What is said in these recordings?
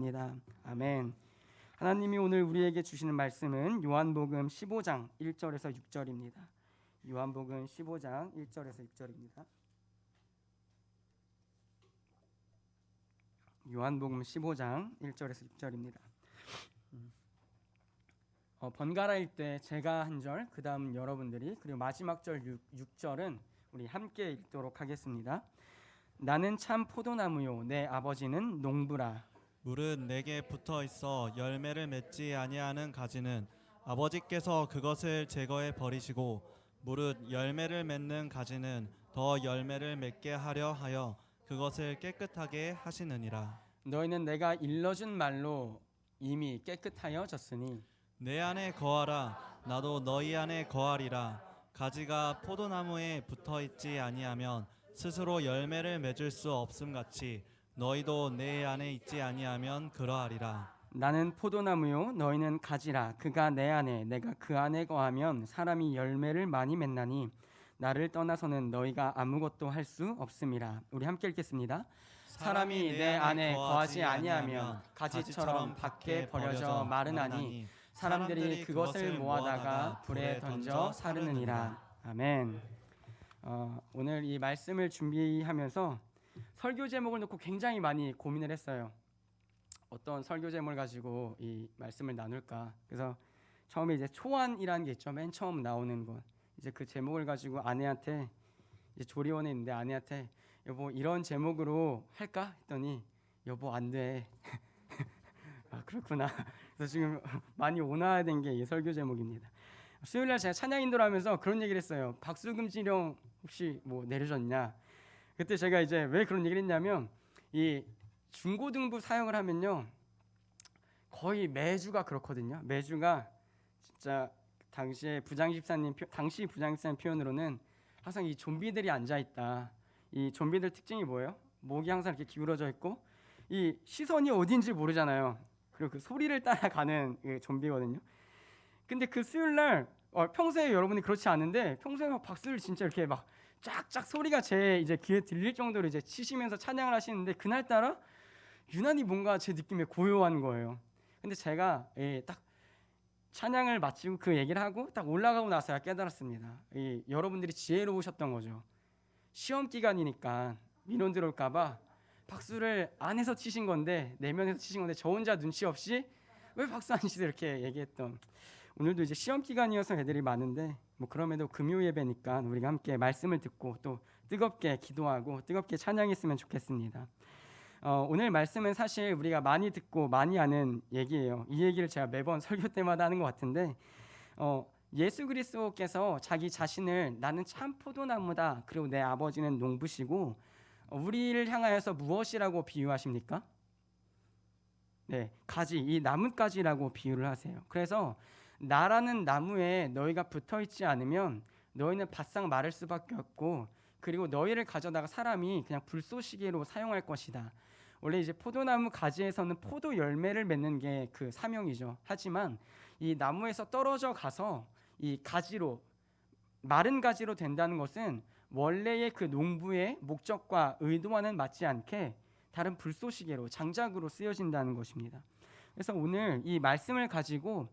입니다. 아멘. 하나님이 오늘 우리에게 주시는 말씀은 요한복음 15장 1절에서 6절입니다. 요한복음 15장 1절에서 6절입니다. 요한복음 15장 1절에서 6절입니다. 번갈아 읽되 제가 한 절, 그 다음 여러분들이, 그리고 마지막 절 6절은 우리 함께 읽도록 하겠습니다. 나는 참 포도나무요 내 아버지는 농부라. 물은 내게 붙어 있어 열매를 맺지 아니하는 가지는 아버지께서 그것을 제거해 버리시고, 무릇 열매를 맺는 가지는 더 열매를 맺게 하려 하여 그것을 깨끗하게 하시느니라. 너희는 내가 일러준 말로 이미 깨끗하여졌으니 내 안에 거하라. 나도 너희 안에 거하리라. 가지가 포도나무에 붙어 있지 아니하면 스스로 열매를 맺을 수 없음 같이 너희도 내 안에 있지 아니하면 그러하리라. 나는 포도나무요 너희는 가지라. 그가 내 안에 내가 그 안에 거하면 사람이 열매를 많이 맺나니 나를 떠나서는 너희가 아무것도 할 수 없음이라. 우리 함께 읽겠습니다. 사람이 내 안에 거하지 아니하면 가지처럼 밖에 버려져 마르나니 사람들이 그것을 모아다가 불에 던져 사르느니라. 아멘. 오늘 이 말씀을 준비하면서 설교 제목을 놓고 굉장히 많이 고민을 했어요. 어떤 설교 제목을 가지고 이 말씀을 나눌까. 그래서 처음에 이제 초안이라는 게 있죠. 맨 처음 나오는 것. 이제 그 제목을 가지고 아내한테, 이제 조리원에 있는데 아내한테 여보 이런 제목으로 할까 했더니 여보 안 돼. 아 그렇구나. 그래서 지금 많이 온화된 게 이 설교 제목입니다. 수요일날 제가 찬양 인도를 하면서 그런 얘기를 했어요. 박수금지령 혹시 뭐 내려졌냐. 그때 제가 이제 왜 그런 얘기를 했냐면 이 중고등부 사역을 하면요 거의 매주가 그렇거든요. 매주가 진짜 당시 부장집사님 표현으로는 항상 이 좀비들이 앉아 있다. 이 좀비들 특징이 뭐예요? 목이 항상 이렇게 기울어져 있고 이 시선이 어딘지 모르잖아요. 그리고 그 소리를 따라가는 그 좀비거든요. 근데 그 수요일날 평소에 여러분이 그렇지 않은데 평소에 막 박수를 진짜 이렇게 막 쫙쫙 소리가 제 이제 귀에 들릴 정도로 이제 치시면서 찬양을 하시는데 그날따라 유난히 뭔가 제 느낌에 고요한 거예요. 근데 제가 딱 찬양을 마치고 그 얘기를 하고 딱 올라가고 나서야 깨달았습니다. 여러분들이 지혜로우셨던 거죠. 시험 기간이니까 민원 들어올까봐 박수를 안에서 치신 건데 내면에서 치신 건데 저 혼자 눈치 없이 왜 박수 안 치세요 이렇게 얘기했던. 오늘도 이제 시험 기간이어서 애들이 많은데 뭐 그럼에도 금요 예배니까 우리가 함께 말씀을 듣고 또 뜨겁게 기도하고 뜨겁게 찬양했으면 좋겠습니다. 오늘 말씀은 사실 우리가 많이 듣고 많이 아는 얘기예요. 이 얘기를 제가 매번 설교 때마다 하는 것 같은데 예수 그리스도께서 자기 자신을 나는 참 포도나무다. 그리고 내 아버지는 농부시고 우리를 향하여서 무엇이라고 비유하십니까? 네, 가지, 이 나뭇가지라고 비유를 하세요. 그래서 나라는 나무에 너희가 붙어 있지 않으면 너희는 바싹 마를 수밖에 없고 그리고 너희를 가져다가 사람이 그냥 불쏘시개로 사용할 것이다. 원래 이제 포도나무 가지에서는 포도 열매를 맺는 게 그 사명이죠. 하지만 이 나무에서 떨어져 가서 이 가지로 마른 가지로 된다는 것은 원래의 그 농부의 목적과 의도와는 맞지 않게 다른 불쏘시개로 장작으로 쓰여진다는 것입니다. 그래서 오늘 이 말씀을 가지고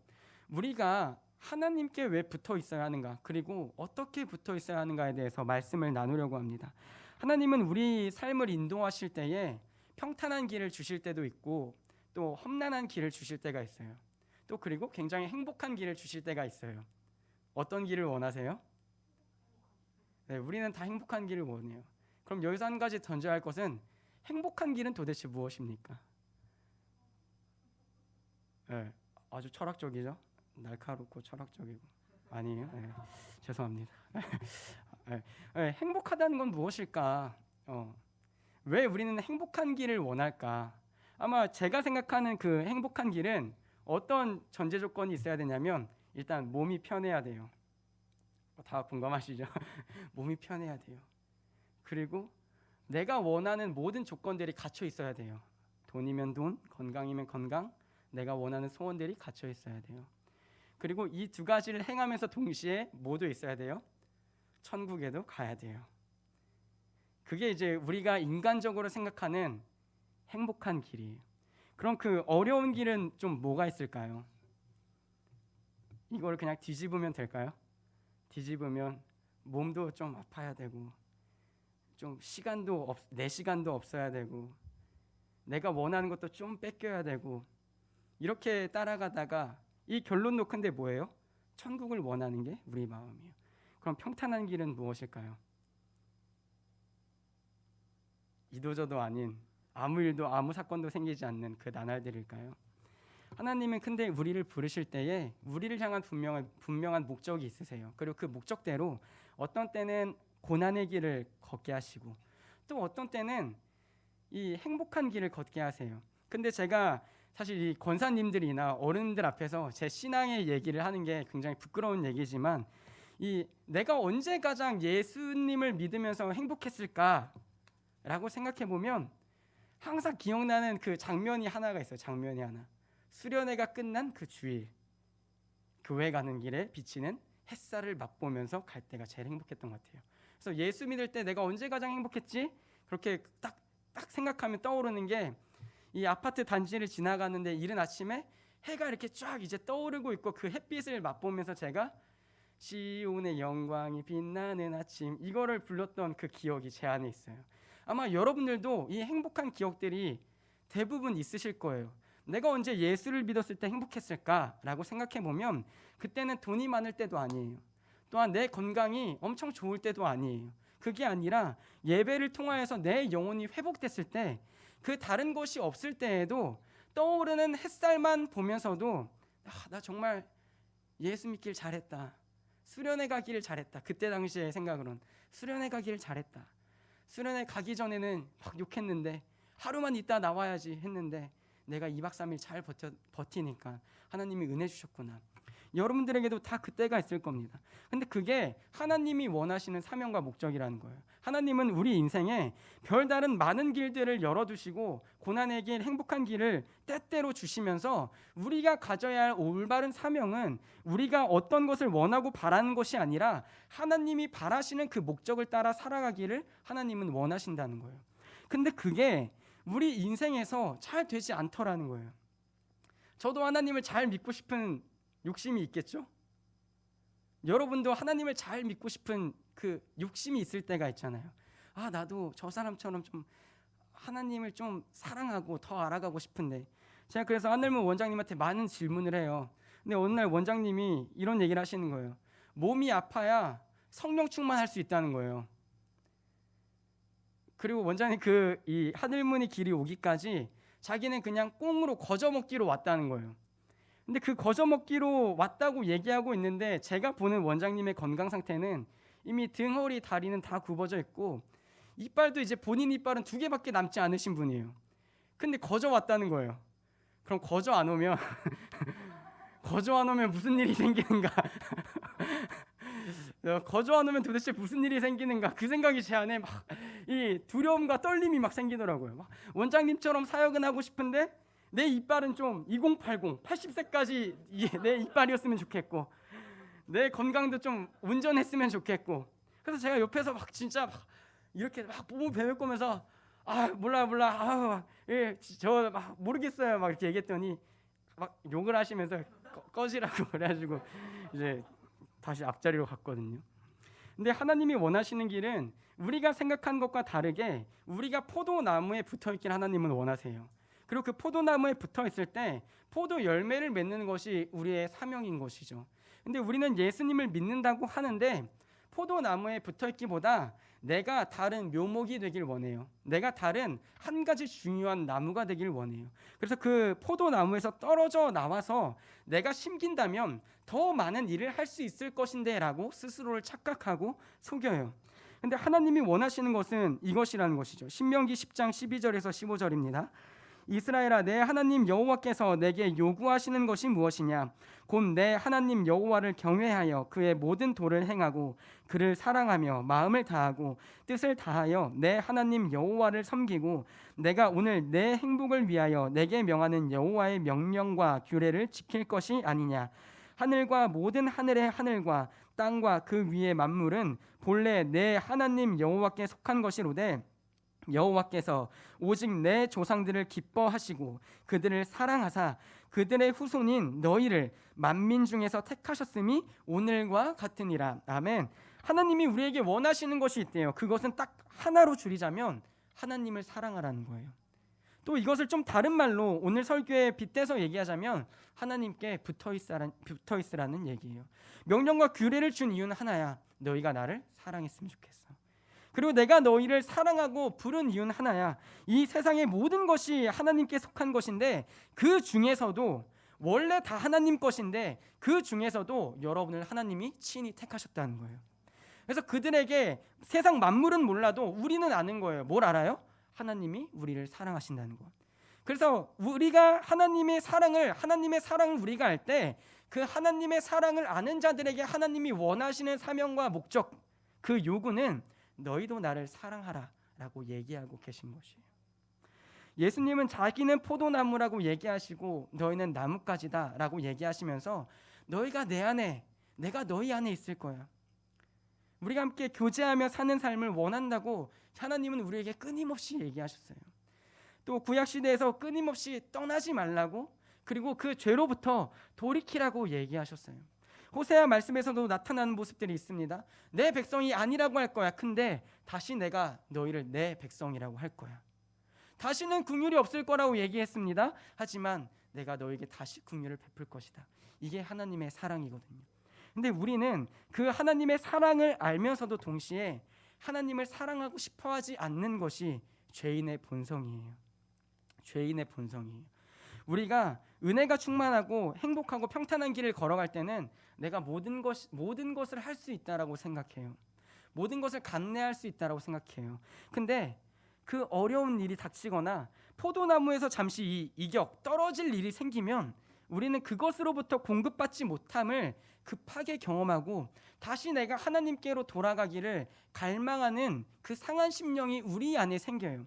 우리가 하나님께 왜 붙어 있어야 하는가, 그리고 어떻게 붙어 있어야 하는가에 대해서 말씀을 나누려고 합니다. 하나님은 우리 삶을 인도하실 때에 평탄한 길을 주실 때도 있고 또 험난한 길을 주실 때가 있어요. 또 그리고 굉장히 행복한 길을 주실 때가 있어요. 어떤 길을 원하세요? 네, 우리는 다 행복한 길을 원해요. 그럼 여기서 한 가지 던져야 할 것은 행복한 길은 도대체 무엇입니까? 네, 아주 철학적이죠. 날카롭고 철학적이고 아니에요. 네, 죄송합니다. 행복하다는 건 무엇일까? 왜 우리는 행복한 길을 원할까? 아마 제가 생각하는 그 행복한 길은 어떤 전제 조건이 있어야 되냐면 일단 몸이 편해야 돼요. 다 공감하시죠? 몸이 편해야 돼요. 그리고 내가 원하는 모든 조건들이 갖춰 있어야 돼요. 돈이면 돈, 건강이면 건강, 내가 원하는 소원들이 갖춰 있어야 돼요. 그리고 이 두 가지를 행하면서 동시에 모두 있어야 돼요. 천국에도 가야 돼요. 그게 이제 우리가 인간적으로 생각하는 행복한 길이에요. 그럼 그 어려운 길은 좀 뭐가 있을까요? 이걸 그냥 뒤집으면 될까요? 뒤집으면 몸도 좀 아파야 되고, 좀 내 시간도 없어야 되고, 내가 원하는 것도 좀 뺏겨야 되고, 이렇게 따라가다가 이 결론 놓건데 뭐예요? 천국을 원하는 게 우리 마음이에요. 그럼 평탄한 길은 무엇일까요? 이도저도 아닌, 아무 일도 아무 사건도 생기지 않는 그 나날들일까요? 하나님은 근데 우리를 부르실 때에 우리를 향한 분명한 목적이 있으세요. 그리고 그 목적대로 어떤 때는 고난의 길을 걷게 하시고, 또 어떤 때는 이 행복한 길을 걷게 하세요. 근데 제가 사실 이 권사님들이나 어른들 앞에서 제 신앙의 얘기를 하는 게 굉장히 부끄러운 얘기지만, 이 내가 언제 가장 예수님을 믿으면서 행복했을까라고 생각해 보면 항상 기억나는 그 장면이 하나가 있어요. 장면이 하나. 수련회가 끝난 그 주일, 교회 가는 길에 비치는 햇살을 맛보면서 갈 때가 제일 행복했던 것 같아요. 그래서 예수 믿을 때 내가 언제 가장 행복했지? 그렇게 딱 생각하면 떠오르는 게, 이 아파트 단지를 지나가는데 이른 아침에 해가 이렇게 쫙 이제 떠오르고 있고, 그 햇빛을 맛보면서 제가 시온의 영광이 빛나는 아침, 이거를 불렀던 그 기억이 제 안에 있어요. 아마 여러분들도 이 행복한 기억들이 대부분 있으실 거예요. 내가 언제 예수를 믿었을 때 행복했을까라고 생각해 보면 그때는 돈이 많을 때도 아니에요. 또한 내 건강이 엄청 좋을 때도 아니에요. 그게 아니라 예배를 통하여서 내 영혼이 회복됐을 때, 그 다른 것이 없을 때에도 떠오르는 햇살만 보면서도 나 정말 예수 믿길 잘했다, 수련회 가기를 잘했다. 그때 당시의 생각으론 수련회 가기를 잘했다. 수련회 가기 전에는 막 욕했는데 하루만 있다 나와야지 했는데 내가 2박 3일 잘 버티니까 하나님이 은혜 주셨구나. 여러분들에게도 다 그때가 있을 겁니다. 근데 그게 하나님이 원하시는 사명과 목적이라는 거예요. 하나님은 우리 인생에 별다른 많은 길들을 열어두시고 고난의 길, 행복한 길을 때때로 주시면서 우리가 가져야 할 올바른 사명은 우리가 어떤 것을 원하고 바라는 것이 아니라 하나님이 바라시는 그 목적을 따라 살아가기를 하나님은 원하신다는 거예요. 근데 그게 우리 인생에서 잘 되지 않더라는 거예요. 저도 하나님을 잘 믿고 싶은 욕심이 있겠죠? 여러분도 하나님을 잘 믿고 싶은 그 욕심이 있을 때가 있잖아요. 나도 저 사람처럼 좀 하나님을 좀 사랑하고 더 알아가고 싶은데, 제가 그래서 하늘문 원장님한테 많은 질문을 해요. 근데 어느 날 원장님이 이런 얘기를 하시는 거예요. 몸이 아파야 성령 충만할 수 있다는 거예요. 그리고 원장님 이 하늘문이 길이 오기까지 자기는 그냥 꽁으로 거저먹기로 왔다는 거예요. 근데 그 거저먹기로 왔다고 얘기하고 있는데 제가 보는 원장님의 건강 상태는 이미 등, 허리, 다리는 다 굽어져 있고 이빨도 이제 본인 이빨은 2개밖에 남지 않으신 분이에요. 근데 거저 왔다는 거예요. 그럼 거저 안 오면 거저 안 오면 무슨 일이 생기는가? 거저 안 오면 도대체 무슨 일이 생기는가? 그 생각이 제 안에 막 이 두려움과 떨림이 막 생기더라고요. 막 원장님처럼 사역은 하고 싶은데 내 이빨은 좀 2080, 80세까지 내 이빨이었으면 좋겠고, 내 건강도 좀 온전했으면 좋겠고. 그래서 제가 옆에서 막 진짜 막 이렇게 막 몸을 베풀면서 몰라 저 막 모르겠어요 막 이렇게 얘기했더니 막 욕을 하시면서 꺼지라고 그래가지고 이제 다시 앞자리로 갔거든요. 근데 하나님이 원하시는 길은 우리가 생각한 것과 다르게 우리가 포도나무에 붙어있길 하나님은 원하세요. 그리고 그 포도나무에 붙어있을 때 포도 열매를 맺는 것이 우리의 사명인 것이죠. 근데 우리는 예수님을 믿는다고 하는데 포도나무에 붙어있기보다 내가 다른 묘목이 되길 원해요. 내가 다른 한 가지 중요한 나무가 되길 원해요. 그래서 그 포도나무에서 떨어져 나와서 내가 심긴다면 더 많은 일을 할 수 있을 것인데 라고 스스로를 착각하고 속여요. 근데 하나님이 원하시는 것은 이것이라는 것이죠. 신명기 10장 12절에서 15절입니다. 이스라엘아, 내 하나님 여호와께서 내게 요구하시는 것이 무엇이냐? 곧 내 하나님 여호와를 경외하여 그의 모든 도를 행하고 그를 사랑하며 마음을 다하고 뜻을 다하여 내 하나님 여호와를 섬기고 내가 오늘 내 행복을 위하여 내게 명하는 여호와의 명령과 규례를 지킬 것이 아니냐? 하늘과 모든 하늘의 하늘과 땅과 그 위의 만물은 본래 내 하나님 여호와께 속한 것이로되 여호와께서 오직 내 조상들을 기뻐하시고 그들을 사랑하사 그들의 후손인 너희를 만민 중에서 택하셨음이 오늘과 같으니라. 아멘. 하나님이 우리에게 원하시는 것이 있대요. 그것은 딱 하나로 줄이자면 하나님을 사랑하라는 거예요. 또 이것을 좀 다른 말로 오늘 설교에 빗대서 얘기하자면 하나님께 붙어 있으라는 얘기예요. 명령과 규례를 준 이유는 하나야. 너희가 나를 사랑했으면 좋겠어. 그리고 내가 너희를 사랑하고 부른 이유는 하나야. 이 세상의 모든 것이 하나님께 속한 것인데 그 중에서도 원래 다 하나님 것인데 그 중에서도 여러분을 하나님이 친히 택하셨다는 거예요. 그래서 그들에게 세상 만물은 몰라도 우리는 아는 거예요. 뭘 알아요? 하나님이 우리를 사랑하신다는 것. 그래서 우리가 하나님의 사랑을 우리가 알 때 그 하나님의 사랑을 아는 자들에게 하나님이 원하시는 사명과 목적, 그 요구는 너희도 나를 사랑하라 라고 얘기하고 계신 것이에요. 예수님은 자기는 포도나무라고 얘기하시고 너희는 나뭇가지다 라고 얘기하시면서 너희가 내 안에, 내가 너희 안에 있을 거야. 우리가 함께 교제하며 사는 삶을 원한다고 하나님은 우리에게 끊임없이 얘기하셨어요. 또 구약시대에서 끊임없이 떠나지 말라고, 그리고 그 죄로부터 돌이키라고 얘기하셨어요. 호세아 말씀에서도 나타나는 모습들이 있습니다. 내 백성이 아니라고 할 거야. 근데 다시 내가 너희를 내 백성이라고 할 거야. 다시는 긍휼이 없을 거라고 얘기했습니다. 하지만 내가 너에게 다시 긍휼을 베풀 것이다. 이게 하나님의 사랑이거든요. 근데 우리는 그 하나님의 사랑을 알면서도 동시에 하나님을 사랑하고 싶어하지 않는 것이 죄인의 본성이에요. 죄인의 본성이에요. 우리가 은혜가 충만하고 행복하고 평탄한 길을 걸어갈 때는 내가 모든 것을 할 수 있다라고 생각해요. 모든 것을 감내할 수 있다라고 생각해요. 근데 그 어려운 일이 닥치거나 포도나무에서 잠시 이격 떨어질 일이 생기면 우리는 그것으로부터 공급받지 못함을 급하게 경험하고 다시 내가 하나님께로 돌아가기를 갈망하는 그 상한 심령이 우리 안에 생겨요.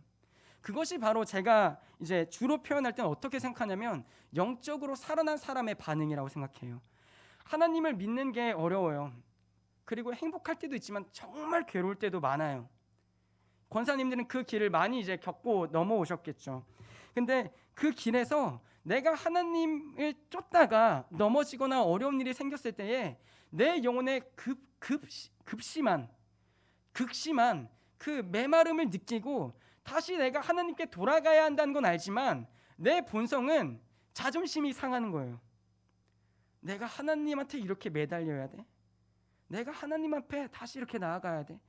그것이 바로 제가 이제 주로 표현할 때는 어떻게 생각하냐면 영적으로 살아난 사람의 반응이라고 생각해요. 하나님을 믿는 게 어려워요. 그리고 행복할 때도 있지만 정말 괴로울 때도 많아요. 권사님들은 그 길을 많이 이제 겪고 넘어오셨겠죠. 근데 그 길에서 내가 하나님을 쫓다가 넘어지거나 어려운 일이 생겼을 때에 내 영혼의 극심한 그 메마름을 느끼고 다시 내가 하나님께 돌아가야 한다는 건 알지만 내 본성은 자존심이 상하는 거예요. 내가 하나님한테 이렇게 매달려야 돼? 내가 하나님 앞에 다시 이렇게 나아가야 돼?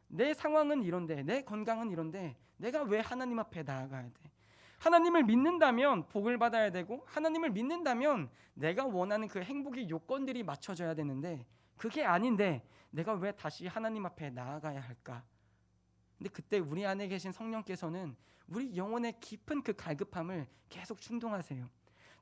내 상황은 이런데, 내 건강은 이런데 내가 왜 하나님 앞에 나아가야 돼? 하나님을 믿는다면 복을 받아야 되고 하나님을 믿는다면 내가 원하는 그 행복의 요건들이 맞춰져야 되는데 그게 아닌데 내가 왜 다시 하나님 앞에 나아가야 할까? 근데 그때 우리 안에 계신 성령께서는 우리 영혼의 깊은 그 갈급함을 계속 충동하세요.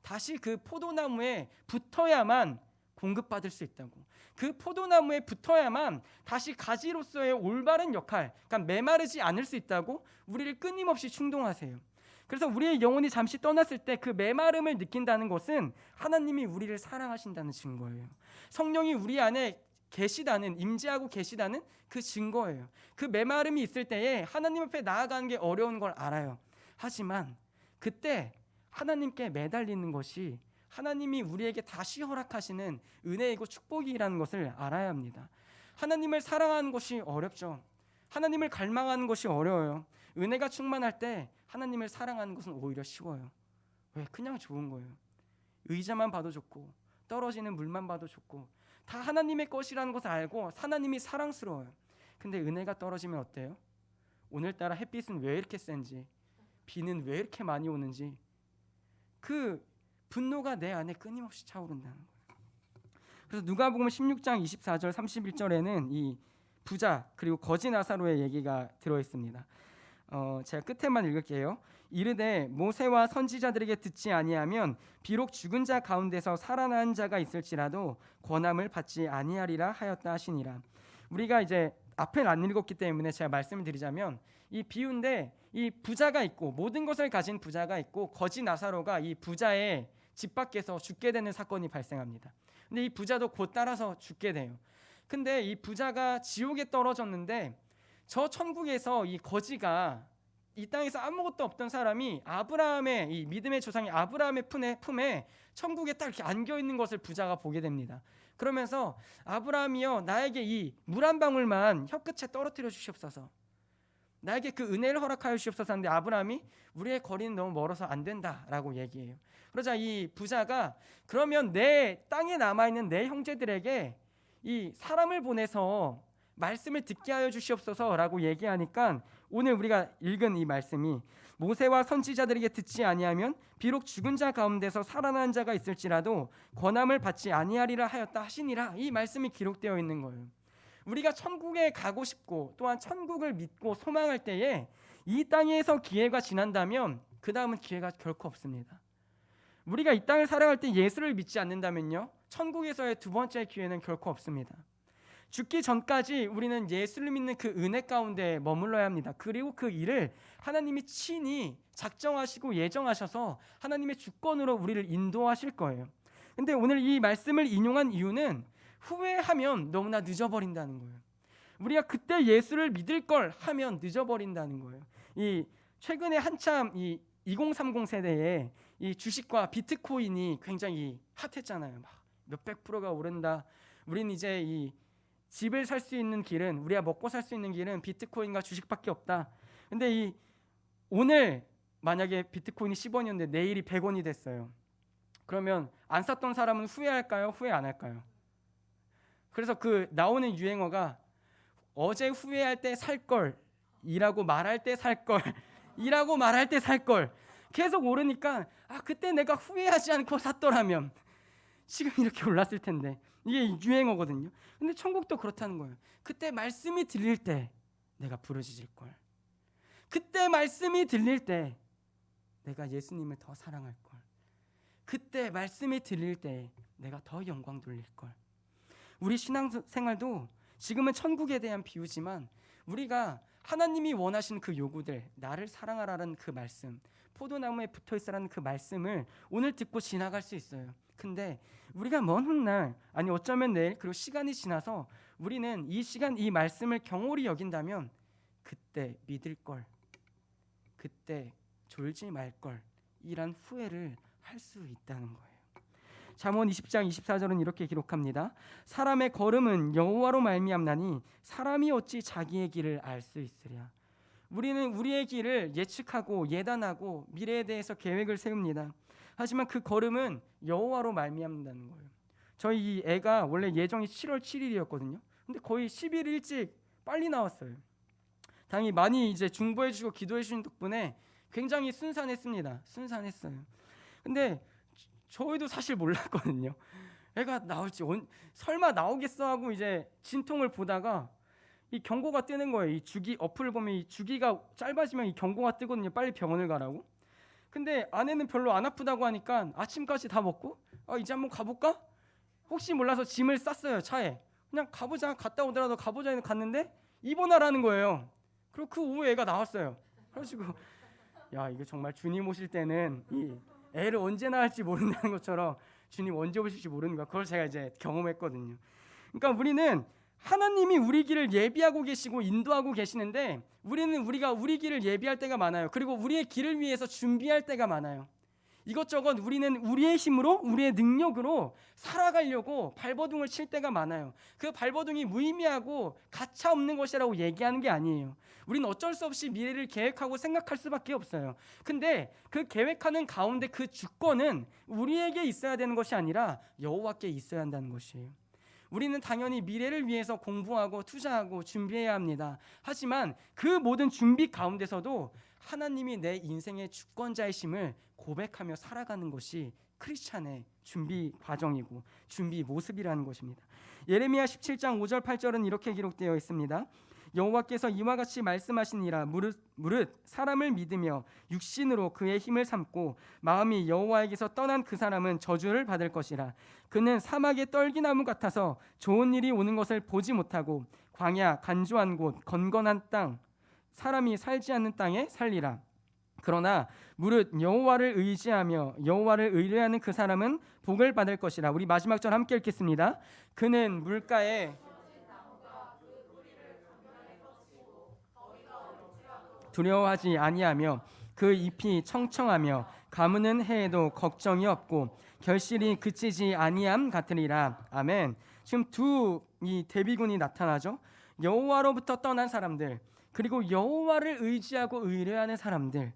다시 그 포도나무에 붙어야만 공급받을 수 있다고. 그 포도나무에 붙어야만 다시 가지로서의 올바른 역할, 그러니까 메마르지 않을 수 있다고 우리를 끊임없이 충동하세요. 그래서 우리의 영혼이 잠시 떠났을 때 그 메마름을 느낀다는 것은 하나님이 우리를 사랑하신다는 증거예요. 성령이 우리 안에 계시다는, 임재하고 계시다는 그 증거예요. 그 메마름이 있을 때에 하나님 앞에 나아가는 게 어려운 걸 알아요. 하지만 그때 하나님께 매달리는 것이 하나님이 우리에게 다시 허락하시는 은혜이고 축복이라는 것을 알아야 합니다. 하나님을 사랑하는 것이 어렵죠. 하나님을 갈망하는 것이 어려워요. 은혜가 충만할 때 하나님을 사랑하는 것은 오히려 쉬워요. 왜? 그냥 좋은 거예요. 의자만 봐도 좋고 떨어지는 물만 봐도 좋고 다 하나님의 것이라는 것을 알고 하나님이 사랑스러워요. 근데 은혜가 떨어지면 어때요? 오늘따라 햇빛은 왜 이렇게 센지, 비는 왜 이렇게 많이 오는지 그 분노가 내 안에 끊임없이 차오른다는 거예요. 그래서 누가복음 16장 24절 31절에는 이 부자 그리고 거지 나사로의 얘기가 들어있습니다. 제가 끝에만 읽을게요. 이르되 모세와 선지자들에게 듣지 아니하면 비록 죽은 자 가운데서 살아난 자가 있을지라도 권함을 받지 아니하리라 하였다 하시니라. 우리가 이제 앞을 안 읽었기 때문에 제가 말씀을 드리자면 이 비유인데 이 부자가 있고 모든 것을 가진 부자가 있고 거지 나사로가 이 부자의 집 밖에서 죽게 되는 사건이 발생합니다. 근데 이 부자도 곧 따라서 죽게 돼요. 근데 이 부자가 지옥에 떨어졌는데 저 천국에서 이 거지가 이 땅에서 아무것도 없던 사람이 아브라함의 이 믿음의 조상이 아브라함의 품에 천국에 딱 이렇게 안겨 있는 것을 부자가 보게 됩니다. 그러면서 아브라함이여 나에게 이 물 한 방울만 혀끝에 떨어뜨려 주시옵소서. 나에게 그 은혜를 허락하여 주시옵소서 하는데 아브라함이 우리의 거리는 너무 멀어서 안 된다라고 얘기해요. 그러자 이 부자가 그러면 내 땅에 남아있는 내 형제들에게 이 사람을 보내서 말씀을 듣게 하여 주시옵소서라고 얘기하니까 오늘 우리가 읽은 이 말씀이 모세와 선지자들에게 듣지 아니하면 비록 죽은 자 가운데서 살아난 자가 있을지라도 권함을 받지 아니하리라 하였다 하시니라. 이 말씀이 기록되어 있는 거예요. 우리가 천국에 가고 싶고 또한 천국을 믿고 소망할 때에 이 땅에서 기회가 지난다면 그 다음은 기회가 결코 없습니다. 우리가 이 땅을 살아갈 때 예수를 믿지 않는다면요, 천국에서의 두 번째 기회는 결코 없습니다. 죽기 전까지 우리는 예수를 믿는 그 은혜 가운데 머물러야 합니다. 그리고 그 일을 하나님이 친히 작정하시고 예정하셔서 하나님의 주권으로 우리를 인도하실 거예요. 근데 오늘 이 말씀을 인용한 이유는 후회하면 너무나 늦어버린다는 거예요. 우리가 그때 예수를 믿을 걸 하면 늦어버린다는 거예요. 이 최근에 한참 이 2030 세대에 이 주식과 비트코인이 굉장히 핫했잖아요. 막 몇백 프로가 오른다. 우린 이제 이 집을 살 수 있는 길은, 우리가 먹고 살 수 있는 길은 비트코인과 주식밖에 없다. 근데 이 오늘 만약에 비트코인이 10원이었는데 내일이 100원이 됐어요. 그러면 안 샀던 사람은 후회할까요? 후회 안 할까요? 그래서 그 나오는 유행어가 어제 후회할 때 살 걸, 이라고 말할 때 살 걸, 이라고 말할 때 살 걸. 계속 오르니까 그때 내가 후회하지 않고 샀더라면 지금 이렇게 올랐을 텐데. 이게 유행어거든요. 근데 천국도 그렇다는 거예요. 그때 말씀이 들릴 때 내가 부르짖을 걸. 그때 말씀이 들릴 때 내가 예수님을 더 사랑할 걸. 그때 말씀이 들릴 때 내가 더 영광 돌릴 걸. 우리 신앙생활도 지금은 천국에 대한 비유지만 우리가 하나님이 원하시는 그 요구들, 나를 사랑하라는 그 말씀, 포도나무에 붙어있으라는 그 말씀을 오늘 듣고 지나갈 수 있어요. 근데 우리가 먼 훗날, 아니 어쩌면 내일, 그리고 시간이 지나서 우리는 이 시간, 이 말씀을 경홀히 여긴다면 그때 믿을 걸, 그때 졸지 말 걸, 이란 후회를 할 수 있다는 거예요. 잠언 20장 24절은 이렇게 기록합니다. 사람의 걸음은 여호와로 말미암나니 사람이 어찌 자기의 길을 알 수 있으랴. 우리는 우리의 길을 예측하고 예단하고 미래에 대해서 계획을 세웁니다. 하지만 그 걸음은 여호와로 말미암는다는 거예요. 저희 이 애가 원래 예정이 7월 7일이었거든요. 근데 거의 10일 일찍 빨리 나왔어요. 당연히 많이 이제 중보해 주시고 기도해 주신 덕분에 굉장히 순산했습니다. 순산했어요. 근데 저희도 사실 몰랐거든요. 애가 나올지 설마 나오겠어 하고 이제 진통을 보다가 이 경고가 뜨는 거예요. 이 주기 어플을 보면 이 주기가 짧아지면 이 경고가 뜨거든요. 빨리 병원을 가라고. 근데 아내는 별로 안 아프다고 하니까 아침까지 다 먹고 이제 한번 가볼까? 혹시 몰라서 짐을 쌌어요. 차에. 그냥 가보자. 갔다 오더라도 가보자 해서 갔는데 입원하라는 거예요. 그리고 그 오후에 애가 나왔어요. 그래가지고 야, 이거 정말 주님 오실 때는 이 애를 언제 낳을지 모른다는 것처럼 주님 언제 오실지 모르는 거야. 그걸 제가 이제 경험했거든요. 그러니까 우리는 하나님이 우리 길을 예비하고 계시고 인도하고 계시는데 우리가 우리 길을 예비할 때가 많아요. 그리고 우리의 길을 위해서 준비할 때가 많아요. 이것저것 우리는 우리의 힘으로, 우리의 능력으로 살아가려고 발버둥을 칠 때가 많아요. 그 발버둥이 무의미하고 가차 없는 것이라고 얘기하는 게 아니에요. 우리는 어쩔 수 없이 미래를 계획하고 생각할 수밖에 없어요. 근데 그 계획하는 가운데 그 주권은 우리에게 있어야 되는 것이 아니라 여호와께 있어야 한다는 것이에요. 우리는 당연히 미래를 위해서 공부하고 투자하고 준비해야 합니다. 하지만 그 모든 준비 가운데서도 하나님이 내 인생의 주권자이심을 고백하며 살아가는 것이 크리스찬의 준비 과정이고 준비 모습이라는 것입니다. 예레미야 17장 5절 8절은 이렇게 기록되어 있습니다. 여호와께서 이와 같이 말씀하시니라. 무릇 사람을 믿으며 육신으로 그의 힘을 삼고 마음이 여호와에게서 떠난 그 사람은 저주를 받을 것이라. 그는 사막의 떨기나무 같아서 좋은 일이 오는 것을 보지 못하고 광야 간조한 곳 건건한 땅 사람이 살지 않는 땅에 살리라. 그러나 무릇 여호와를 의지하며 여호와를 의뢰하는 그 사람은 복을 받을 것이라. 우리 마지막 절 함께 읽겠습니다. 그는 물가에 두려워하지 아니하며 그 잎이 청청하며 가무는 해에도 걱정이 없고 결실이 그치지 아니함 같으리라. 아멘. 지금 두 이 대비군이 나타나죠. 여호와로부터 떠난 사람들, 그리고 여호와를 의지하고 의뢰하는 사람들,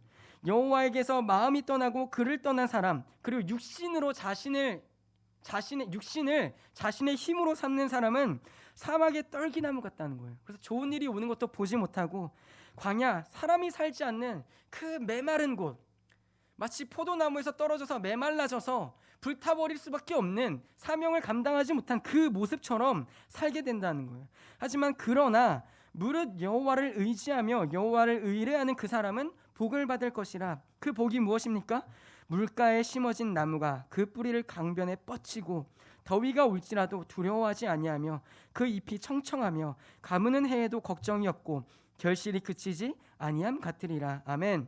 여호와에게서 마음이 떠나고 그를 떠난 사람, 그리고 육신으로 자신의 힘으로 삼는 사람은 사막의 떨기나무 같다는 거예요. 그래서 좋은 일이 오는 것도 보지 못하고 광야, 사람이 살지 않는 그 메마른 곳, 마치 포도나무에서 떨어져서 메말라져서 불타버릴 수밖에 없는 사명을 감당하지 못한 그 모습처럼 살게 된다는 거예요. 하지만 그러나 무릇 여호와를 의지하며 여호와를 의뢰하는 그 사람은 복을 받을 것이라. 그 복이 무엇입니까? 물가에 심어진 나무가 그 뿌리를 강변에 뻗치고 더위가 올지라도 두려워하지 아니하며 그 잎이 청청하며 가무는 해에도 걱정이 없고 결실이 그치지 아니함 같으리라. 아멘.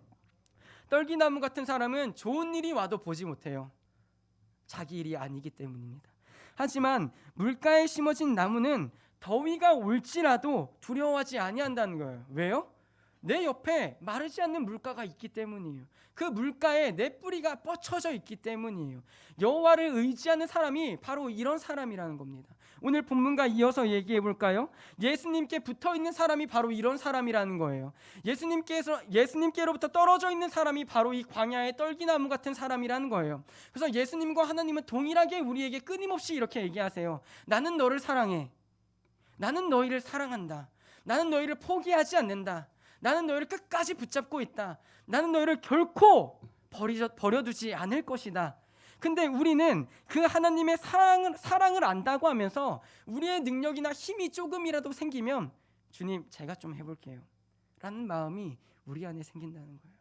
떨기나무 같은 사람은 좋은 일이 와도 보지 못해요. 자기 일이 아니기 때문입니다. 하지만 물가에 심어진 나무는 더위가 올지라도 두려워하지 아니한다는 거예요. 왜요? 내 옆에 마르지 않는 물가가 있기 때문이에요. 그 물가에 내 뿌리가 뻗쳐져 있기 때문이에요. 여호와를 의지하는 사람이 바로 이런 사람이라는 겁니다. 오늘 본문과 이어서 얘기해 볼까요? 예수님께 붙어 있는 사람이 바로 이런 사람이라는 거예요. 예수님께로부터 떨어져 있는 사람이 바로 이 광야의 떨기나무 같은 사람이라는 거예요. 그래서 예수님과 하나님은 동일하게 우리에게 끊임없이 이렇게 얘기하세요. 나는 너를 사랑해. 나는 너희를 사랑한다. 나는 너희를 포기하지 않는다. 나는 너희를 끝까지 붙잡고 있다. 나는 너희를 결코 버려두지 않을 것이다. 근데 우리는 그 하나님의 사랑을 안다고 하면서 우리의 능력이나 힘이 조금이라도 생기면 주님 제가 좀 해볼게요 라는 마음이 우리 안에 생긴다는 거예요.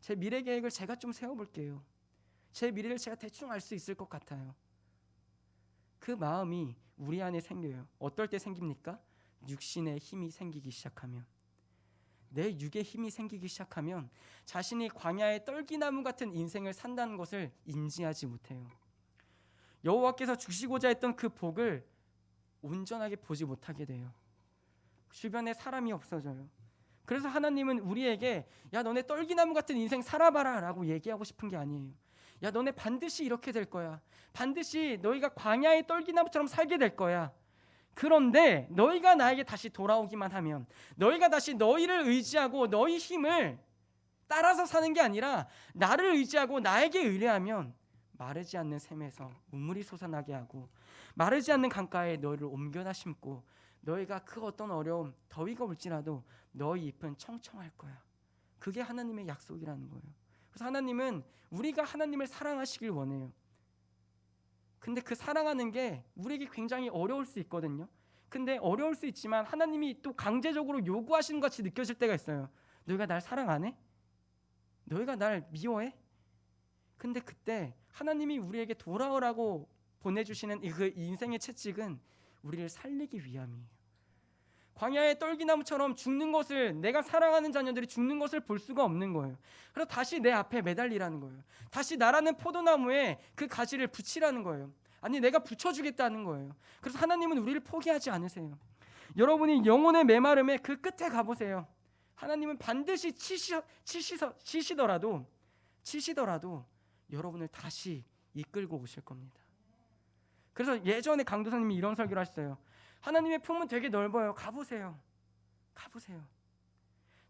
제 미래 계획을 제가 좀 세워볼게요. 제 미래를 제가 대충 알 수 있을 것 같아요. 그 마음이 우리 안에 생겨요. 어떨 때 생깁니까? 육신의 힘이 생기기 시작하면, 내 육의 힘이 생기기 시작하면 자신이 광야의 떨기나무 같은 인생을 산다는 것을 인지하지 못해요. 여호와께서 주시고자 했던 그 복을 온전하게 보지 못하게 돼요. 주변에 사람이 없어져요. 그래서 하나님은 우리에게 야 너네 떨기나무 같은 인생 살아봐라 라고 얘기하고 싶은 게 아니에요. 야 너네 반드시 이렇게 될 거야. 반드시 너희가 광야의 떨기나무처럼 살게 될 거야. 그런데 너희가 나에게 다시 돌아오기만 하면, 너희가 다시 너희를 의지하고 너희 힘을 따라서 사는 게 아니라 나를 의지하고 나에게 의뢰하면 마르지 않는 샘에서 우물이 솟아나게 하고 마르지 않는 강가에 너희를 옮겨다 심고 너희가 그 어떤 어려움, 더위가 올지라도 너희 잎은 청청할 거야. 그게 하나님의 약속이라는 거예요. 그래서 하나님은 우리가 하나님을 사랑하시길 원해요. 근데 그 사랑하는 게 우리에게 굉장히 어려울 수 있거든요. 근데 어려울 수 있지만 하나님이 또 강제적으로 요구하시는 것 같이 느껴질 때가 있어요. 너희가 날 사랑 안 해? 너희가 날 미워해? 근데 그때 하나님이 우리에게 돌아오라고 보내주시는 그 인생의 채찍은 우리를 살리기 위함이에요. 광야의 떨기나무처럼 죽는 것을, 내가 사랑하는 자녀들이 죽는 것을 볼 수가 없는 거예요. 그래서 다시 내 앞에 매달리라는 거예요. 다시 나라는 포도나무에 그 가지를 붙이라는 거예요. 아니 내가 붙여주겠다는 거예요. 그래서 하나님은 우리를 포기하지 않으세요. 여러분이 영혼의 메마름에 그 끝에 가보세요. 하나님은 반드시 치시더라도 여러분을 다시 이끌고 오실 겁니다. 그래서 예전에 강도사님이 이런 설교를 하셨어요. 하나님의 품은 되게 넓어요. 가보세요.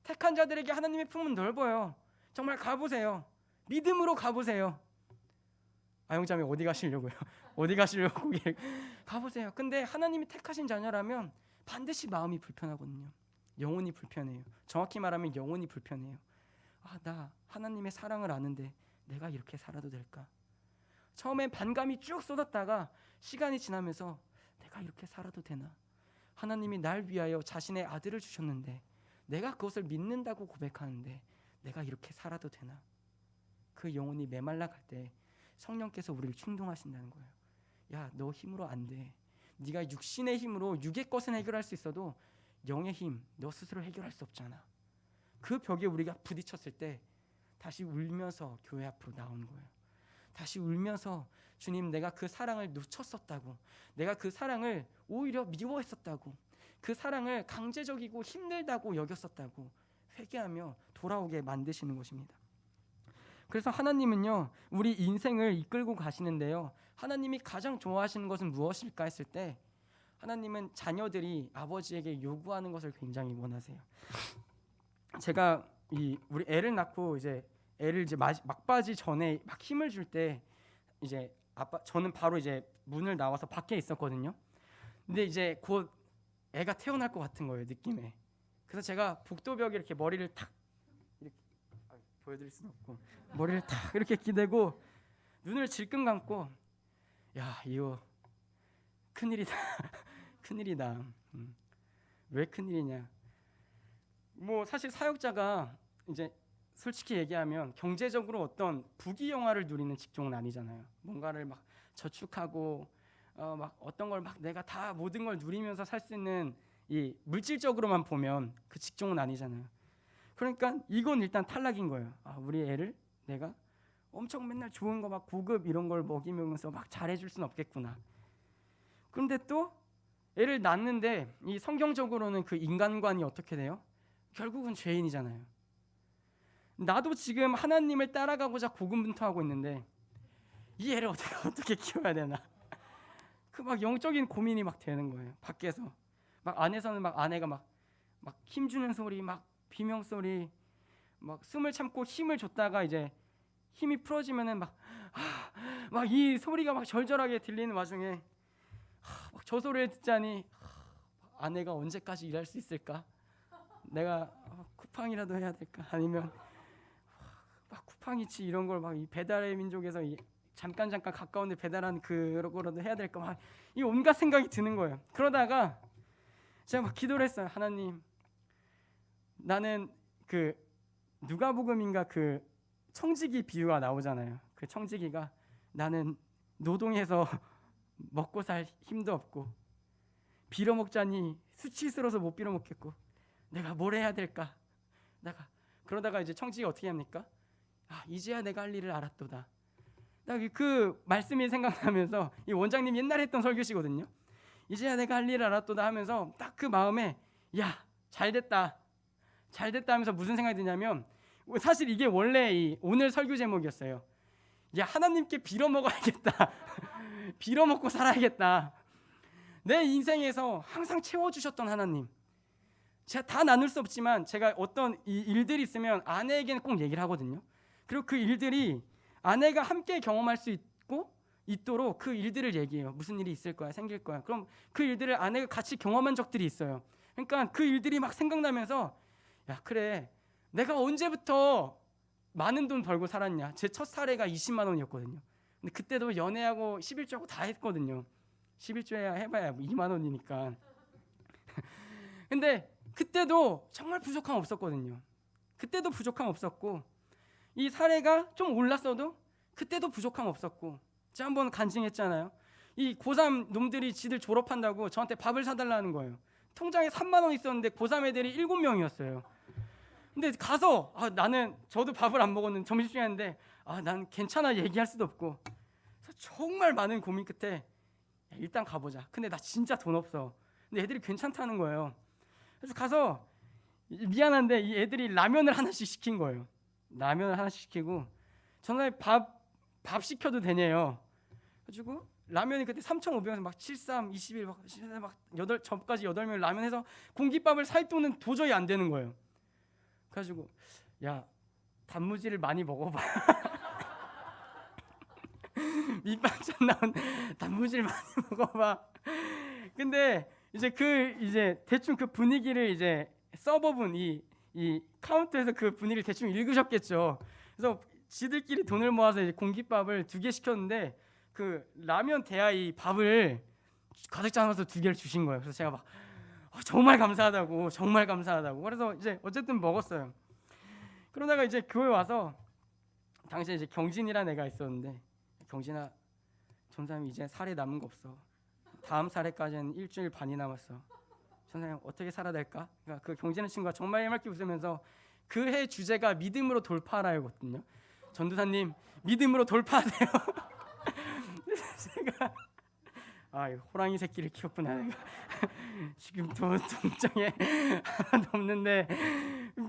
택한 자들에게 하나님의 품은 넓어요. 정말 가보세요. 믿음으로 가보세요. 아영자매 어디 가시려고요? 어디 가시려고 거기 가보세요. 근데 하나님이 택하신 자녀라면 반드시 마음이 불편하거든요. 영혼이 불편해요. 정확히 말하면 영혼이 불편해요. 나 하나님의 사랑을 아는데 내가 이렇게 살아도 될까? 처음엔 반감이 쭉 쏟았다가 시간이 지나면서 내가 이렇게 살아도 되나? 하나님이 날 위하여 자신의 아들을 주셨는데 내가 그것을 믿는다고 고백하는데 내가 이렇게 살아도 되나? 그 영혼이 메말라갈 때 성령께서 우리를 충동하신다는 거예요. 야, 너 힘으로 안 돼. 네가 육신의 힘으로 육의 것은 해결할 수 있어도 영의 힘 너 스스로 해결할 수 없잖아. 그 벽에 우리가 부딪혔을 때 다시 울면서 교회 앞으로 나오는 거예요. 다시 울면서 주님 내가 그 사랑을 놓쳤었다고, 내가 그 사랑을 오히려 미워했었다고, 그 사랑을 강제적이고 힘들다고 여겼었다고 회개하며 돌아오게 만드시는 것입니다. 그래서 하나님은요, 우리 인생을 이끌고 가시는데요, 하나님이 가장 좋아하시는 것은 무엇일까 했을 때 하나님은 자녀들이 아버지에게 요구하는 것을 굉장히 원하세요. 제가 우리 애를 낳고 이제 애를 이제 막바지 전에 막 힘을 줄 때 이제 저는 바로 이제 문을 나와서 밖에 있었거든요. 근데 이제 곧 애가 태어날 것 같은 거예요, 느낌에. 그래서 제가 복도벽에 이렇게 머리를 탁 이렇게 보여드릴 수는 없고 머리를 탁 이렇게 기대고 눈을 질끈 감고, 야, 이거 큰일이다. 큰일이다. 왜 큰일이냐? 뭐 사실 사역자가 이제 솔직히 얘기하면 경제적으로 어떤 부귀영화를 누리는 직종은 아니잖아요. 뭔가를 막 저축하고 막 어떤 걸 막 내가 다 모든 걸 누리면서 살 수 있는 이 물질적으로만 보면 그 직종은 아니잖아요. 그러니까 이건 일단 탈락인 거예요. 우리 애를 내가 엄청 맨날 좋은 거 막 고급 이런 걸 먹이면서 막 잘해줄 수는 없겠구나. 그런데 또 애를 낳는데 이 성경적으로는 그 인간관이 어떻게 돼요? 결국은 죄인이잖아요. 나도 지금 하나님을 따라가고자 고군분투하고 있는데 이 애를 어떻게 키워야 되나? 그 막 영적인 고민이 막 되는 거예요. 밖에서 막 안에서는 막 아내가 막 힘주는 소리, 막 비명 소리, 막 숨을 참고 힘을 줬다가 이제 힘이 풀어지면은 막 이 소리가 막 절절하게 들리는 와중에 막 저 소리를 듣자니 아내가 언제까지 일할 수 있을까? 내가 쿠팡이라도 해야 될까? 아니면 막 쿠팡이치 이런 걸 막 이 배달의 민족에서 잠깐 가까운데 배달하는 그런 거라도 해야 될까? 막 이 온갖 생각이 드는 거예요. 그러다가 제가 막 기도를 했어요. 하나님, 나는 그 누가복음인가 그 청지기 비유가 나오잖아요. 그 청지기가 나는 노동해서 먹고 살 힘도 없고 빌어먹자니 수치스러워서 못 빌어먹겠고 내가 뭘 해야 될까? 그러다가 이제 청지기가 어떻게 합니까? 이제야 내가 할 일을 알았도다. 딱 그 말씀이 생각나면서 이 원장님 옛날에 했던 설교시거든요. 이제야 내가 할 일을 알았도다 하면서 딱 그 마음에 야, 잘됐다 하면서 무슨 생각이 드냐면 사실 이게 원래 오늘 설교 제목이었어요. 야, 하나님께 빌어먹어야겠다. 빌어먹고 살아야겠다. 내 인생에서 항상 채워주셨던 하나님, 제가 다 나눌 수 없지만 제가 어떤 이 일들이 있으면 아내에게는 꼭 얘기를 하거든요. 그리고 그 일들이 아내가 함께 경험할 수 있도록 그 일들을 얘기해요. 무슨 일이 있을 거야, 생길 거야. 그럼 그 일들을 아내가 같이 경험한 적들이 있어요. 그러니까 그 일들이 막 생각나면서 야, 그래, 내가 언제부터 많은 돈 벌고 살았냐. 제 첫 사례가 20만 원이었거든요. 근데 그때도 연애하고 11조하고 다 했거든요. 11조야 해봐야 2만 원이니까. 근데 그때도 정말 부족함 없었거든요. 그때도 부족함 없었고 이 사례가 좀 올랐어도 그때도 부족함 없었고 제가 한번 간증했잖아요. 이 고3 놈들이 지들 졸업한다고 저한테 밥을 사달라는 거예요. 통장에 3만 원 있었는데 고3 애들이 7명이었어요. 근데 가서 저도 밥을 안 먹었는데 점심시간인데 난 괜찮아 얘기할 수도 없고 그래서 정말 많은 고민 끝에 일단 가보자. 근데 나 진짜 돈 없어. 근데 애들이 괜찮다는 거예요. 그래서 가서 미안한데 이 애들이 라면을 하나씩 시킨 거예요. 라면을 하나씩 시키고 전화에 밥 시켜도 되냐요. 그래가지고 라면이 그때 3,500원에서 막 73, 21, 막 8, 저까지 8명 라면 해서 공깃밥을 살 돈은 도저히 안 되는 거예요. 그래가지고 야, 단무지를 많이 먹어봐. 밑반찬 나온 단무지를 많이 먹어봐. 근데 이제 대충 그 분위기를 이제 서버분 이 카운터에서 그 분위기를 대충 읽으셨겠죠. 그래서 지들끼리 돈을 모아서 이제 공깃밥을 2개 시켰는데 그 라면 대야이 밥을 가득 담아서 2개를 주신 거예요. 그래서 제가 막 정말 감사하다고 그래서 이제 어쨌든 먹었어요. 그러다가 이제 교회 와서 당시에 이제 경진이라는 애가 있었는데 경진아, 전사님 이제 사례 남은 거 없어. 다음 사례까지는 일주일 반이 남았어. 전사님 어떻게 살아야 될까? 그러니까 그 경진의 친구가 정말 해맑게 웃으면서 그 해 주제가 믿음으로 돌파하라였거든요. 전도사님 믿음으로 돌파하세요. 제가 호랑이 새끼를 키웠구나. 내가. 지금 돈 통장에 하나도 없는데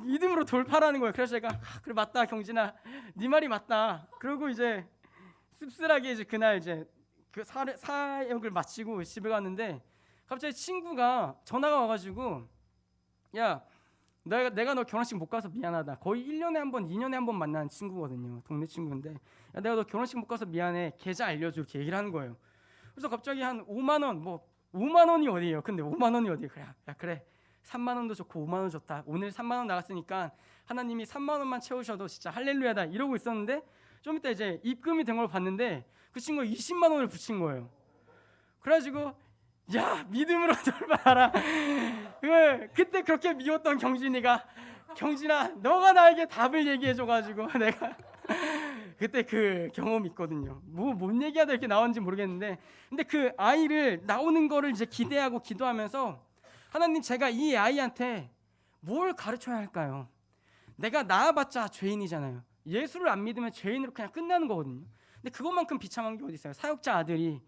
믿음으로 돌파라는 거예요. 그래서 제가 그래 맞다 경진아, 네 말이 맞다. 그리고 이제 씁쓸하게 이제 그날 이제 그 사역을 마치고 집에 갔는데 갑자기 친구가 전화가 와가지고 야 내가 너 결혼식 못 가서 미안하다. 거의 1년에 한 번, 2년에 한 번 만나는 친구거든요. 동네 친구인데 야 내가 너 결혼식 못 가서 미안해. 계좌 알려줘. 이렇게 얘기를 하는 거예요. 그래서 갑자기 한 5만 원, 뭐 5만 원이 어디예요? 근데 5만 원이 어디예요? 그래, 야 그래 3만 원도 좋고 5만 원 좋다. 오늘 3만 원 나갔으니까 하나님이 3만 원만 채우셔도 진짜 할렐루야다 이러고 있었는데 좀 이따 이제 입금이 된 걸 봤는데 그 친구가 20만 원을 붙인 거예요. 그래가지고 야 믿음으로 돌봐라. 그때 그렇게 미웠던 경진아 너가 나에게 답을 얘기해줘가지고 내가 그때 그 경험이 있거든요. 뭔 얘기하다 이렇게 나오는지 모르겠는데 근데 그 아이를 나오는 거를 이제 기대하고 기도하면서 하나님 제가 이 아이한테 뭘 가르쳐야 할까요? 내가 낳아봤자 죄인이잖아요. 예수를 안 믿으면 죄인으로 그냥 끝나는 거거든요. 근데 그것만큼 비참한 게 어디 있어요? 사역자 아들이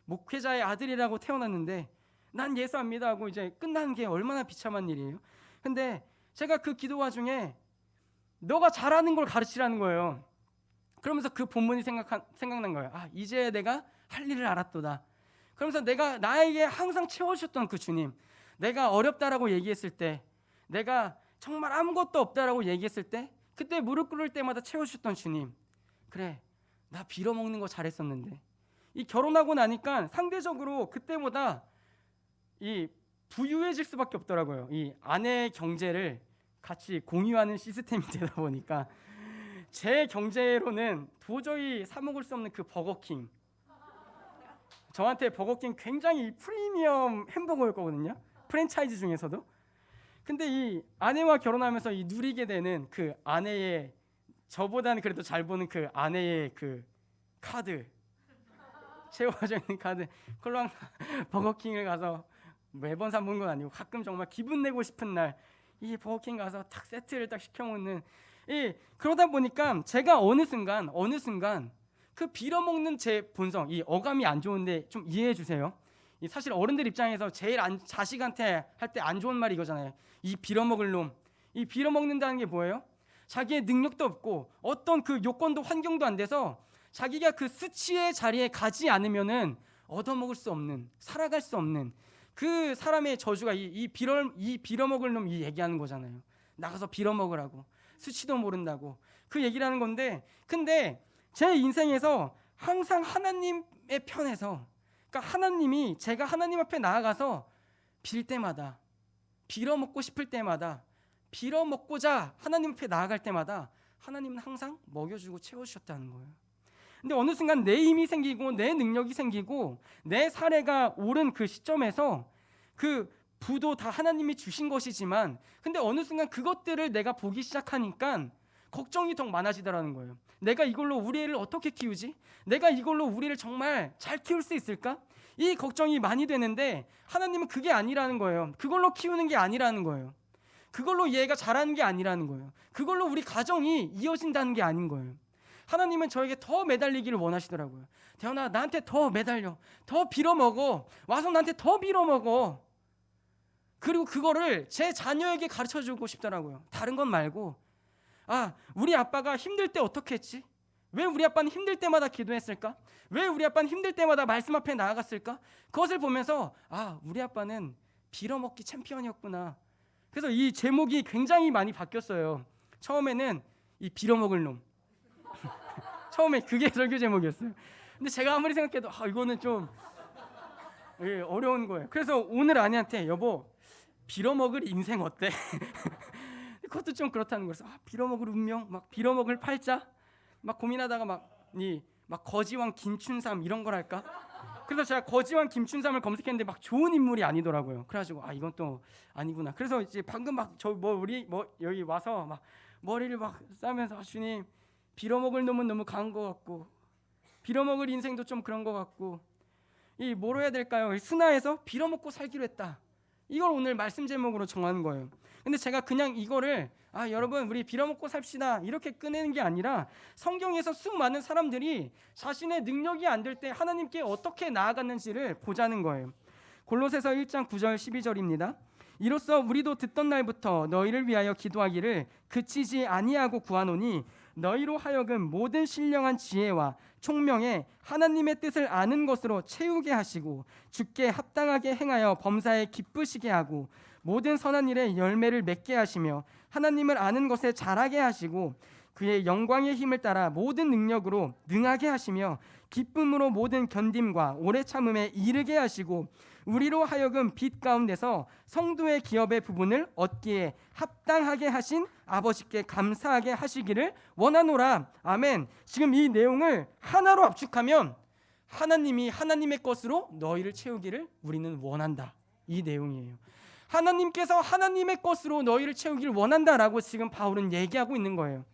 목회자의 아들이라고 태어났는데 난 예수 안 믿어하고 이제 끝나는 게 얼마나 비참한 일이에요. 근데 제가 그 기도 와중에 너가 잘하는 걸 가르치라는 거예요. 그러면서 그 본문이 생각난 거예요. 아 이제 내가 할 일을 알았도다. 그러면서 내가 나에게 항상 채워주셨던 그 주님, 내가 어렵다라고 얘기했을 때, 내가 정말 아무것도 없다라고 얘기했을 때, 그때 무릎 꿇을 때마다 채워주셨던 주님, 그래 나 빌어먹는 거 잘했었는데 이 결혼하고 나니까 상대적으로 그때보다 이 부유해질 수밖에 없더라고요. 이 아내의 경제를 같이 공유하는 시스템이 되다 보니까 제 경제로는 도저히 사 먹을 수 없는 그 버거킹, 저한테 버거킹 굉장히 프리미엄 햄버거였거든요. 프랜차이즈 중에서도. 근데 이 아내와 결혼하면서 이 누리게 되는 그 아내의, 저보다는 그래도 잘 보는 그 아내의 그 카드, 채워져 있는 카드, 그걸로 항상 버거킹을 가서 매번 사 먹는 건 아니고 가끔 정말 기분 내고 싶은 날 이 버거킹 가서 탁 세트를 딱 시켜 먹는, 그러다 보니까 제가 어느 순간 그 빌어먹는 제 본성, 이 어감이 안 좋은데 좀 이해해 주세요. 사실 어른들 입장에서 제일 자식한테 할 때 안 좋은 말이 이거잖아요. 이 빌어먹을 놈. 이 빌어먹는다는 게 뭐예요? 자기의 능력도 없고 어떤 그 요건도 환경도 안 돼서 자기가 그 수치의 자리에 가지 않으면은 얻어먹을 수 없는, 살아갈 수 없는 그 사람의 저주가 이 빌어먹을 놈 이 얘기하는 거잖아요. 나가서 빌어먹으라고, 수치도 모른다고 그 얘기를 하는 건데, 근데 제 인생에서 항상 하나님의 편에서, 그러니까 하나님이, 제가 하나님 앞에 나아가서 빌 때마다, 빌어먹고 싶을 때마다, 빌어먹고자 하나님 앞에 나아갈 때마다 하나님은 항상 먹여주고 채워주셨다는 거예요. 근데 어느 순간 내 힘이 생기고 내 능력이 생기고 내 사례가 오른 그 시점에서 그 부도 다 하나님이 주신 것이지만, 근데 어느 순간 그것들을 내가 보기 시작하니까 걱정이 더 많아지더라는 거예요. 내가 이걸로 우리 애를 어떻게 키우지? 내가 이걸로 우리를 정말 잘 키울 수 있을까? 이 걱정이 많이 되는데 하나님은 그게 아니라는 거예요. 그걸로 키우는 게 아니라는 거예요. 그걸로 얘가 자라는 게 아니라는 거예요. 그걸로 우리 가정이 이어진다는 게 아닌 거예요. 하나님은 저에게 더 매달리기를 원하시더라고요. 대현아, 나한테 더 매달려, 더 빌어먹어, 와서 나한테 더 빌어먹어. 그리고 그거를 제 자녀에게 가르쳐주고 싶더라고요. 다른 건 말고, 아, 우리 아빠가 힘들 때 어떻게 했지? 왜 우리 아빠는 힘들 때마다 기도했을까? 왜 우리 아빠는 힘들 때마다 말씀 앞에 나아갔을까? 그것을 보면서 아, 우리 아빠는 빌어먹기 챔피언이었구나. 그래서 이 제목이 굉장히 많이 바뀌었어요. 처음에는 이 빌어먹을 놈. 처음에 그게 설교 제목이었어요. 근데 제가 아무리 생각해도 이거는 좀 어려운 거예요. 그래서 오늘 아내한테 여보, 빌어먹을 인생 어때? 그것도 좀 그렇다는 거였어. 빌어먹을 운명, 막 빌어먹을 팔자, 막 고민하다가 막 거지왕 김춘삼 이런 걸 할까? 그래서 제가 거지왕 김춘삼을 검색했는데 막 좋은 인물이 아니더라고요. 그래가지고 이건 또 아니구나. 그래서 이제 방금 막 우리 여기 와서 막 머리를 막 싸면서 주님, 빌어먹을 놈은 너무 강한 것 같고 빌어먹을 인생도 좀 그런 것 같고 이 뭐로 해야 될까요? 순화해서 빌어먹고 살기로 했다. 이걸 오늘 말씀 제목으로 정하는 거예요. 근데 제가 그냥 이거를 여러분 우리 빌어먹고 삽시다 이렇게 꺼내는 게 아니라 성경에서 수많은 사람들이 자신의 능력이 안 될 때 하나님께 어떻게 나아갔는지를 보자는 거예요. 골로새서 1장 9절 12절입니다. 이로써 우리도 듣던 날부터 너희를 위하여 기도하기를 그치지 아니하고 구하노니 너희로 하여금 모든 신령한 지혜와 총명에 하나님의 뜻을 아는 것으로 채우게 하시고 주께 합당하게 행하여 범사에 기쁘시게 하고 모든 선한 일에 열매를 맺게 하시며 하나님을 아는 것에 자라게 하시고 그의 영광의 힘을 따라 모든 능력으로 능하게 하시며 기쁨으로 모든 견딤과 오래 참음에 이르게 하시고 우리로 하여금 빛 가운데서 성도의 기업의 부분을 얻기에 합당하게 하신 아버지께 감사하게 하시기를 원하노라. 아멘. 지금 이 내용을 하나로 압축하면 하나님이 하나님의 것으로 너희를 채우기를 우리는 원한다. 이 내용이에요. 하나님께서 하나님의 것으로 너희를 채우기를 원한다라고 지금 바울은 얘기하고 있는 거예요.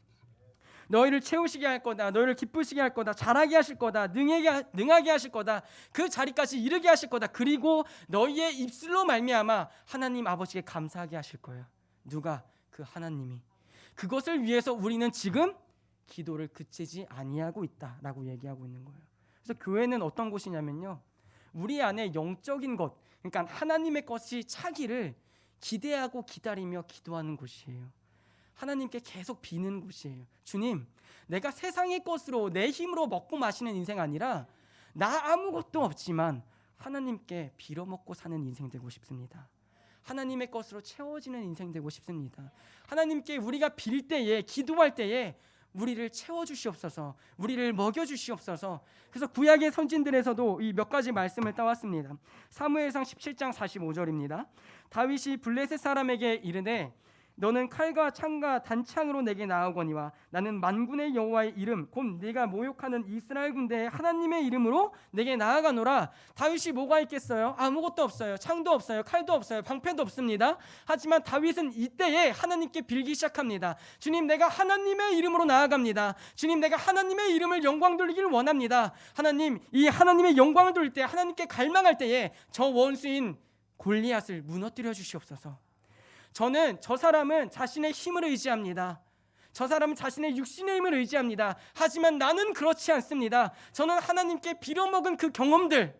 너희를 채우시게 할 거다. 너희를 기쁘시게 할 거다. 잘하게 하실 거다. 능하게 하실 거다. 그 자리까지 이르게 하실 거다. 그리고 너희의 입술로 말미암아 하나님 아버지께 감사하게 하실 거예요. 누가? 그 하나님이. 그것을 위해서 우리는 지금 기도를 그치지 아니하고 있다라고 얘기하고 있는 거예요. 그래서 교회는 어떤 곳이냐면요, 우리 안에 영적인 것, 그러니까 하나님의 것이 차기를 기대하고 기다리며 기도하는 곳이에요. 하나님께 계속 비는 곳이에요. 주님, 내가 세상의 것으로 내 힘으로 먹고 마시는 인생 아니라 나 아무것도 없지만 하나님께 빌어먹고 사는 인생 되고 싶습니다. 하나님의 것으로 채워지는 인생 되고 싶습니다. 하나님께 우리가 빌 때에, 기도할 때에 우리를 채워주시옵소서, 우리를 먹여주시옵소서. 그래서 구약의 선진들에서도 이 몇 가지 말씀을 따왔습니다. 사무엘상 17장 45절입니다. 다윗이 블레셋 사람에게 이르되 너는 칼과 창과 단창으로 내게 나아오거니와 나는 만군의 여호와의 이름 곧 네가 모욕하는 이스라엘 군대의 하나님의 이름으로 내게 나아가노라. 다윗이 뭐가 있겠어요? 아무것도 없어요. 창도 없어요. 칼도 없어요. 방패도 없습니다. 하지만 다윗은 이때에 하나님께 빌기 시작합니다. 주님, 내가 하나님의 이름으로 나아갑니다. 주님, 내가 하나님의 이름을 영광 돌리기를 원합니다. 하나님, 이 하나님의 영광을 돌릴 때, 하나님께 갈망할 때에 저 원수인 골리앗을 무너뜨려 주시옵소서. 저는 저 사람은 자신의 힘을 의지합니다. 저 사람은 자신의 육신의 힘을 의지합니다. 하지만 나는 그렇지 않습니다. 저는 하나님께 빌어먹은 그 경험들,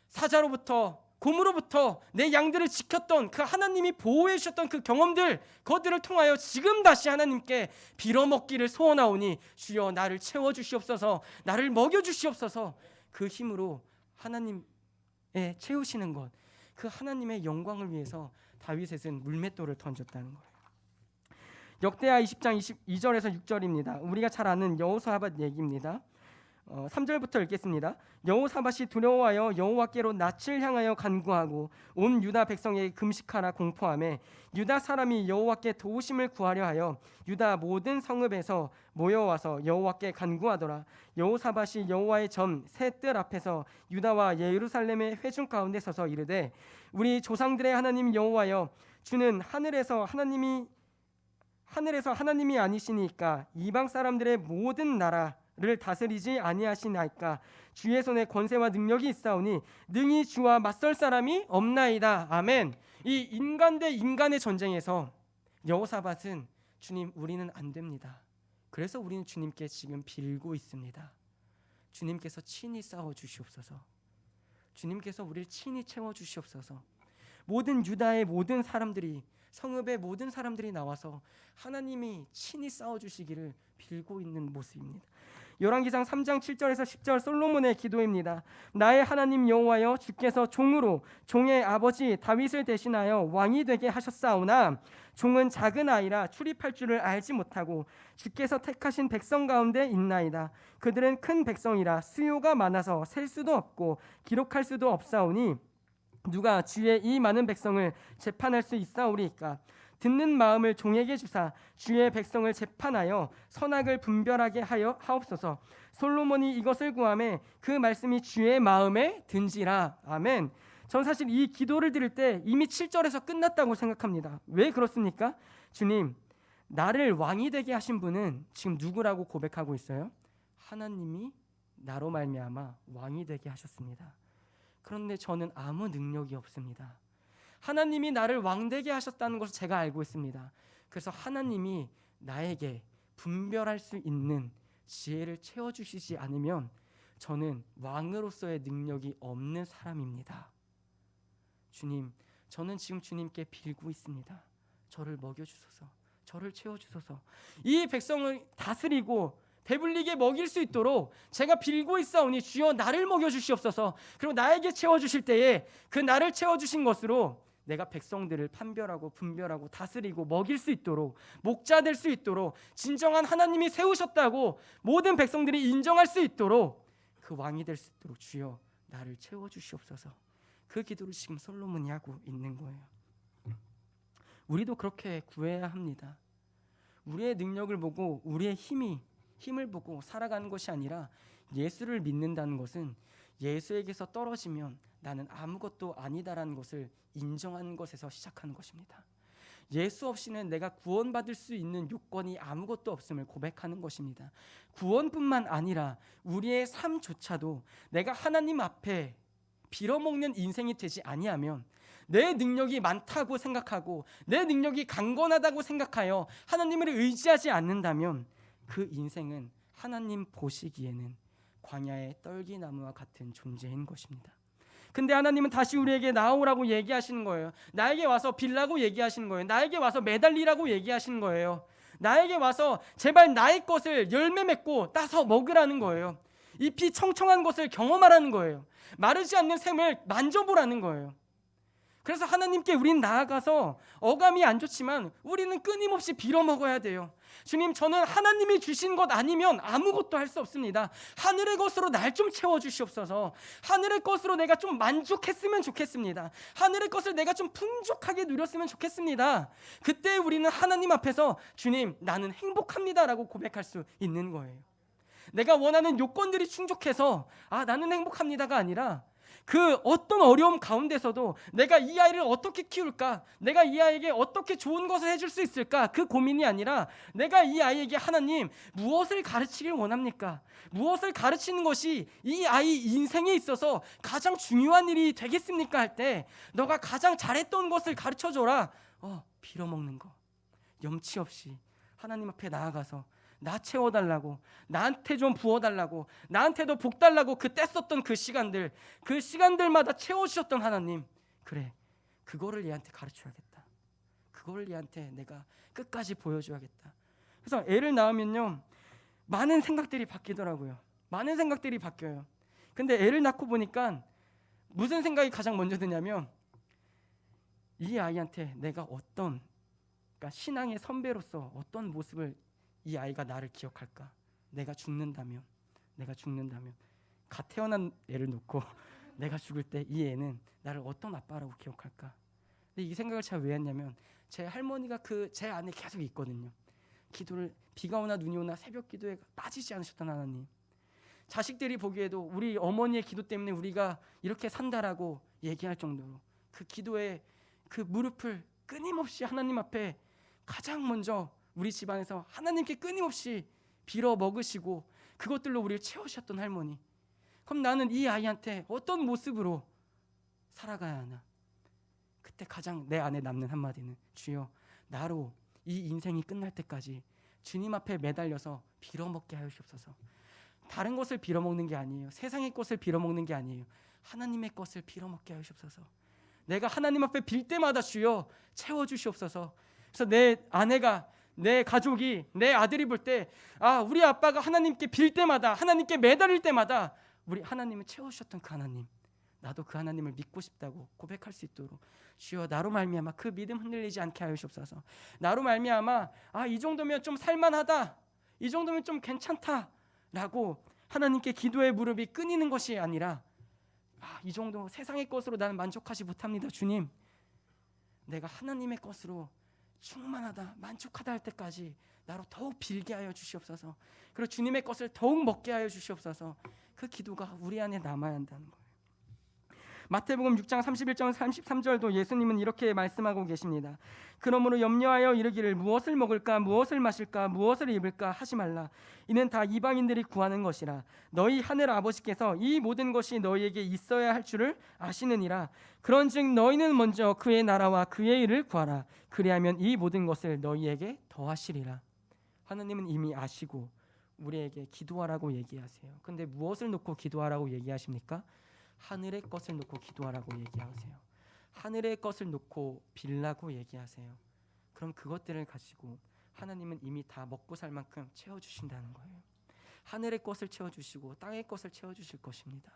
사자로부터 곰으로부터 내 양들을 지켰던 그 하나님이 보호해 주셨던 그 경험들, 그것들을 통하여 지금 다시 하나님께 빌어먹기를 소원하오니 주여 나를 채워주시옵소서, 나를 먹여주시옵소서. 그 힘으로 하나님의 채우시는 것, 그 하나님의 영광을 위해서 다윗은 물맷돌을 던졌다는 거예요. 역대하 20장 22절에서 6절입니다. 우리가 잘 아는 여호사밧 얘기입니다. 3절부터 읽겠습니다. 여호사밧이 두려워하여 여호와께로 낯을 향하여 간구하고 온 유다 백성에게 금식하라 공포하며 유다 사람이 여호와께 도우심을 구하려 하여 유다 모든 성읍에서 모여와서 여호와께 간구하더라. 여호사밧이 여호와의 전 새 뜰 앞에서 유다와 예루살렘의 회중 가운데 서서 이르되 우리 조상들의 하나님 여호와여, 주는 하늘에서 하나님이 아니시니까 이방 사람들의 모든 나라를 다스리지 아니하시나이까. 주의 손에 권세와 능력이 있사오니 능히 주와 맞설 사람이 없나이다. 아멘. 이 인간 대 인간의 전쟁에서 여호사밧은 주님, 우리는 안 됩니다. 그래서 우리는 주님께 지금 빌고 있습니다. 주님께서 친히 싸워 주시옵소서. 주님께서 우리를 친히 채워 주시옵소서. 모든 유다의 모든 사람들이, 성읍의 모든 사람들이 나와서 하나님이 친히 싸워 주시기를 빌고 있는 모습입니다. 열왕기상 3장 7절에서 10절 솔로몬의 기도입니다. 나의 하나님 여호와여, 주께서 종으로 종의 아버지 다윗을 대신하여 왕이 되게 하셨사오나 종은 작은 아이라 출입할 줄을 알지 못하고 주께서 택하신 백성 가운데 있나이다. 그들은 큰 백성이라 수요가 많아서 셀 수도 없고 기록할 수도 없사오니 누가 주의 이 많은 백성을 재판할 수 있사오리이까. 듣는 마음을 종에게 주사 주의 백성을 재판하여 선악을 분별하게 하여 하옵소서. 솔로몬이 이것을 구하매 그 말씀이 주의 마음에 든지라. 아멘. 전 사실 이 기도를 드릴 때 이미 7절에서 끝났다고 생각합니다. 왜 그렇습니까? 주님, 나를 왕이 되게 하신 분은 지금 누구라고 고백하고 있어요? 하나님이 나로 말미암아 왕이 되게 하셨습니다. 그런데 저는 아무 능력이 없습니다. 하나님이 나를 왕되게 하셨다는 것을 제가 알고 있습니다. 그래서 하나님이 나에게 분별할 수 있는 지혜를 채워주시지 않으면 저는 왕으로서의 능력이 없는 사람입니다. 주님, 저는 지금 주님께 빌고 있습니다. 저를 먹여주소서, 저를 채워주소서. 이 백성을 다스리고 배불리게 먹일 수 있도록 제가 빌고 있사오니 주여 나를 먹여주시옵소서. 그리고 나에게 채워주실 때에 그 나를 채워주신 것으로 내가 백성들을 판별하고 분별하고 다스리고 먹일 수 있도록, 목자 될 수 있도록, 진정한 하나님이 세우셨다고 모든 백성들이 인정할 수 있도록 그 왕이 될 수 있도록 주여 나를 채워주시옵소서. 그 기도를 지금 솔로몬이 하고 있는 거예요. 우리도 그렇게 구해야 합니다. 우리의 능력을 보고 우리의 힘을 보고 살아가는 것이 아니라 예수를 믿는다는 것은 예수에게서 떨어지면 나는 아무것도 아니다라는 것을 인정하는 것에서 시작하는 것입니다. 예수 없이는 내가 구원받을 수 있는 요건이 아무것도 없음을 고백하는 것입니다. 구원뿐만 아니라 우리의 삶조차도 내가 하나님 앞에 빌어먹는 인생이 되지 아니하면, 내 능력이 많다고 생각하고 내 능력이 강건하다고 생각하여 하나님을 의지하지 않는다면 그 인생은 하나님 보시기에는 광야의 떨기나무와 같은 존재인 것입니다. 근데 하나님은 다시 우리에게 나오라고 얘기하시는 거예요. 나에게 와서 빌라고 얘기하시는 거예요. 나에게 와서 매달리라고 얘기하시는 거예요. 나에게 와서 제발 나의 것을 열매 맺고 따서 먹으라는 거예요. 잎이 청청한 것을 경험하라는 거예요. 마르지 않는 샘을 만져보라는 거예요. 그래서 하나님께 우린 나아가서 어감이 안 좋지만 우리는 끊임없이 빌어먹어야 돼요. 주님, 저는 하나님이 주신 것 아니면 아무것도 할 수 없습니다. 하늘의 것으로 날 좀 채워주시옵소서. 하늘의 것으로 내가 좀 만족했으면 좋겠습니다. 하늘의 것을 내가 좀 풍족하게 누렸으면 좋겠습니다. 그때 우리는 하나님 앞에서 주님, 나는 행복합니다라고 고백할 수 있는 거예요. 내가 원하는 요건들이 충족해서 나는 행복합니다가 아니라 그 어떤 어려움 가운데서도 내가 이 아이를 어떻게 키울까, 내가 이 아이에게 어떻게 좋은 것을 해줄 수 있을까, 그 고민이 아니라 내가 이 아이에게 하나님 무엇을 가르치길 원합니까? 무엇을 가르치는 것이 이 아이 인생에 있어서 가장 중요한 일이 되겠습니까? 할 때 너가 가장 잘했던 것을 가르쳐줘라. 빌어먹는 거 염치 없이 하나님 앞에 나아가서 나 채워달라고, 나한테 좀 부어달라고, 나한테도 복 달라고 그 뗐었던 그 시간들마다 채워주셨던 하나님, 그래, 그거를 얘한테 가르쳐야겠다. 그거를 얘한테 내가 끝까지 보여줘야겠다. 그래서 애를 낳으면요, 많은 생각들이 바뀌더라고요. 많은 생각들이 바뀌어요. 근데 애를 낳고 보니까 무슨 생각이 가장 먼저 드냐면, 이 아이한테 내가 그러니까 신앙의 선배로서 어떤 모습을 이 아이가 나를 기억할까? 내가 죽는다면 갓 태어난 애를 놓고 내가 죽을 때 이 애는 나를 어떤 아빠라고 기억할까? 근데 이 생각을 제가 왜 했냐면, 제 할머니가 제 안에 계속 있거든요. 기도를 비가 오나 눈이 오나 새벽 기도에 빠지지 않으셨던 하나님, 자식들이 보기에도 우리 어머니의 기도 때문에 우리가 이렇게 산다라고 얘기할 정도로 그 기도에 그 무릎을 끊임없이 하나님 앞에 가장 먼저 우리 집안에서 하나님께 끊임없이 빌어 먹으시고 그것들로 우리를 채우셨던 할머니, 그럼 나는 이 아이한테 어떤 모습으로 살아가야 하나? 그때 가장 내 안에 남는 한마디는, 주여, 나로 이 인생이 끝날 때까지 주님 앞에 매달려서 빌어먹게 하여 주옵소서. 다른 것을 빌어먹는 게 아니에요. 세상의 것을 빌어먹는 게 아니에요. 하나님의 것을 빌어먹게 하여 주옵소서. 내가 하나님 앞에 빌 때마다 주여 채워주시옵소서. 그래서 내 아내가, 내 가족이, 내 아들이 볼 때 우리 아빠가 하나님께 빌 때마다, 하나님께 매달릴 때마다 우리 하나님을 채워주셨던 그 하나님, 나도 그 하나님을 믿고 싶다고 고백할 수 있도록 주여, 나로 말미암아 그 믿음 흔들리지 않게 하여 주옵소서. 나로 말미암아 이 정도면 좀 살만하다, 이 정도면 좀 괜찮다라고 하나님께 기도의 무릎이 끊이는 것이 아니라, 이 정도 세상의 것으로 나는 만족하지 못합니다. 주님, 내가 하나님의 것으로 충만하다, 만족하다 할 때까지 나로 더욱 빌게 하여 주시옵소서. 그리고 주님의 것을 더욱 먹게 하여 주시옵소서. 그 기도가 우리 안에 남아야 한다는 거예요. 마태복음 6장 31절 33절도 예수님은 이렇게 말씀하고 계십니다. 그러므로 염려하여 이르기를 무엇을 먹을까, 무엇을 마실까, 무엇을 입을까 하지 말라. 이는 다 이방인들이 구하는 것이라. 너희 하늘 아버지께서 이 모든 것이 너희에게 있어야 할 줄을 아시느니라. 그런즉 너희는 먼저 그의 나라와 그의 일을 구하라. 그리하면 이 모든 것을 너희에게 더하시리라. 하나님은 이미 아시고 우리에게 기도하라고 얘기하세요. 근데 무엇을 놓고 기도하라고 얘기하십니까? 하늘의 것을 놓고 기도하라고 얘기하세요. 하늘의 것을 놓고 빌라고 얘기하세요. 그럼 그것들을 가지고 하나님은 이미 다 먹고 살 만큼 채워주신다는 거예요. 하늘의 것을 채워주시고 땅의 것을 채워주실 것입니다.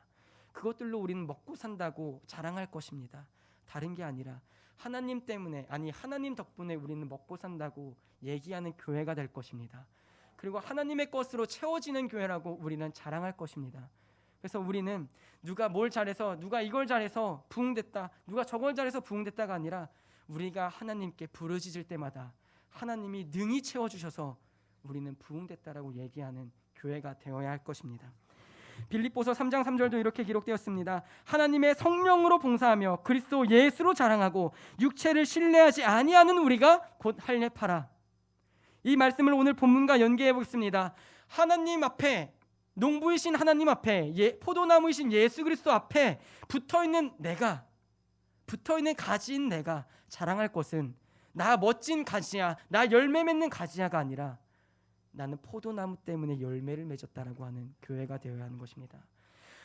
그것들로 우리는 먹고 산다고 자랑할 것입니다. 다른 게 아니라 하나님 때문에, 아니 하나님 덕분에 우리는 먹고 산다고 얘기하는 교회가 될 것입니다. 그리고 하나님의 것으로 채워지는 교회라고 우리는 자랑할 것입니다. 그래서 우리는 누가 뭘 잘해서, 누가 이걸 잘해서 부흥됐다, 누가 저걸 잘해서 부흥됐다가 아니라 우리가 하나님께 부르짖을 때마다 하나님이 능히 채워주셔서 우리는 부흥됐다라고 얘기하는 교회가 되어야 할 것입니다. 빌립보서 3장 3절도 이렇게 기록되었습니다. 하나님의 성령으로 봉사하며 그리스도 예수로 자랑하고 육체를 신뢰하지 아니하는 우리가 곧 할례파라. 이 말씀을 오늘 본문과 연계해 보겠습니다. 하나님 앞에, 농부이신 하나님 앞에, 포도나무이신 예수 그리스도 앞에 붙어있는 내가, 붙어있는 가지인 내가 자랑할 것은 나 멋진 가지야, 나 열매 맺는 가지야가 아니라 나는 포도나무 때문에 열매를 맺었다라고 하는 교회가 되어야 하는 것입니다.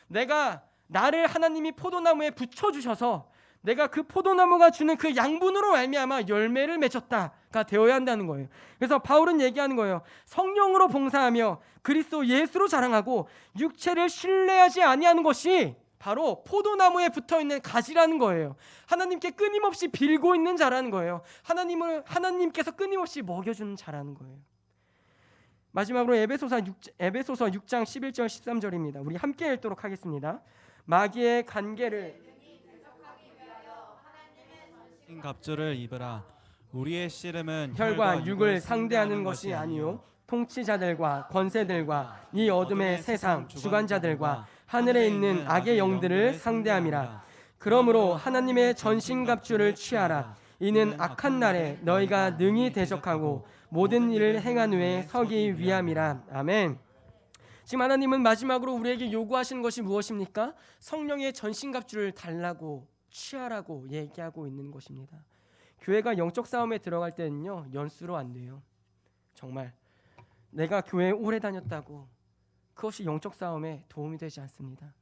내가, 나를 하나님이 포도나무에 붙여주셔서 내가 그 포도나무가 주는 그 양분으로 말미암아 열매를 맺었다가 되어야 한다는 거예요. 그래서 바울은 얘기하는 거예요. 성령으로 봉사하며 그리스도 예수로 자랑하고 육체를 신뢰하지 아니하는 것이 바로 포도나무에 붙어있는 가지라는 거예요. 하나님께 끊임없이 빌고 있는 자라는 거예요. 하나님께서 끊임없이 먹여주는 자라는 거예요. 마지막으로 에베소서 6장 11절 13절입니다. 우리 함께 읽도록 하겠습니다. 마귀의 간계를 갑주를 입으라. 우리의 씨름은 혈과 육을 상대하는 것이 아니요 통치자들과 권세들과 이 어둠의 세상 주관자들과 하늘에 있는 악의 영들을 상대함이라. 그러므로 하나님의 전신갑주를 취하라. 이는 악한 날에 너희가 능히 대적하고 모든 일을 행한 후에 서기 위함이라. 아멘. 지금 하나님은 마지막으로 우리에게 요구하시는 것이 무엇입니까? 성령의 전신갑주를 달라고, 취하라고 얘기하고 있는 것입니다. 교회가 영적 싸움에 들어갈 때는요, 연수로 안 돼요. 정말 내가 교회에 오래 다녔다고 그것이 영적 싸움에 도움이 되지 않습니다.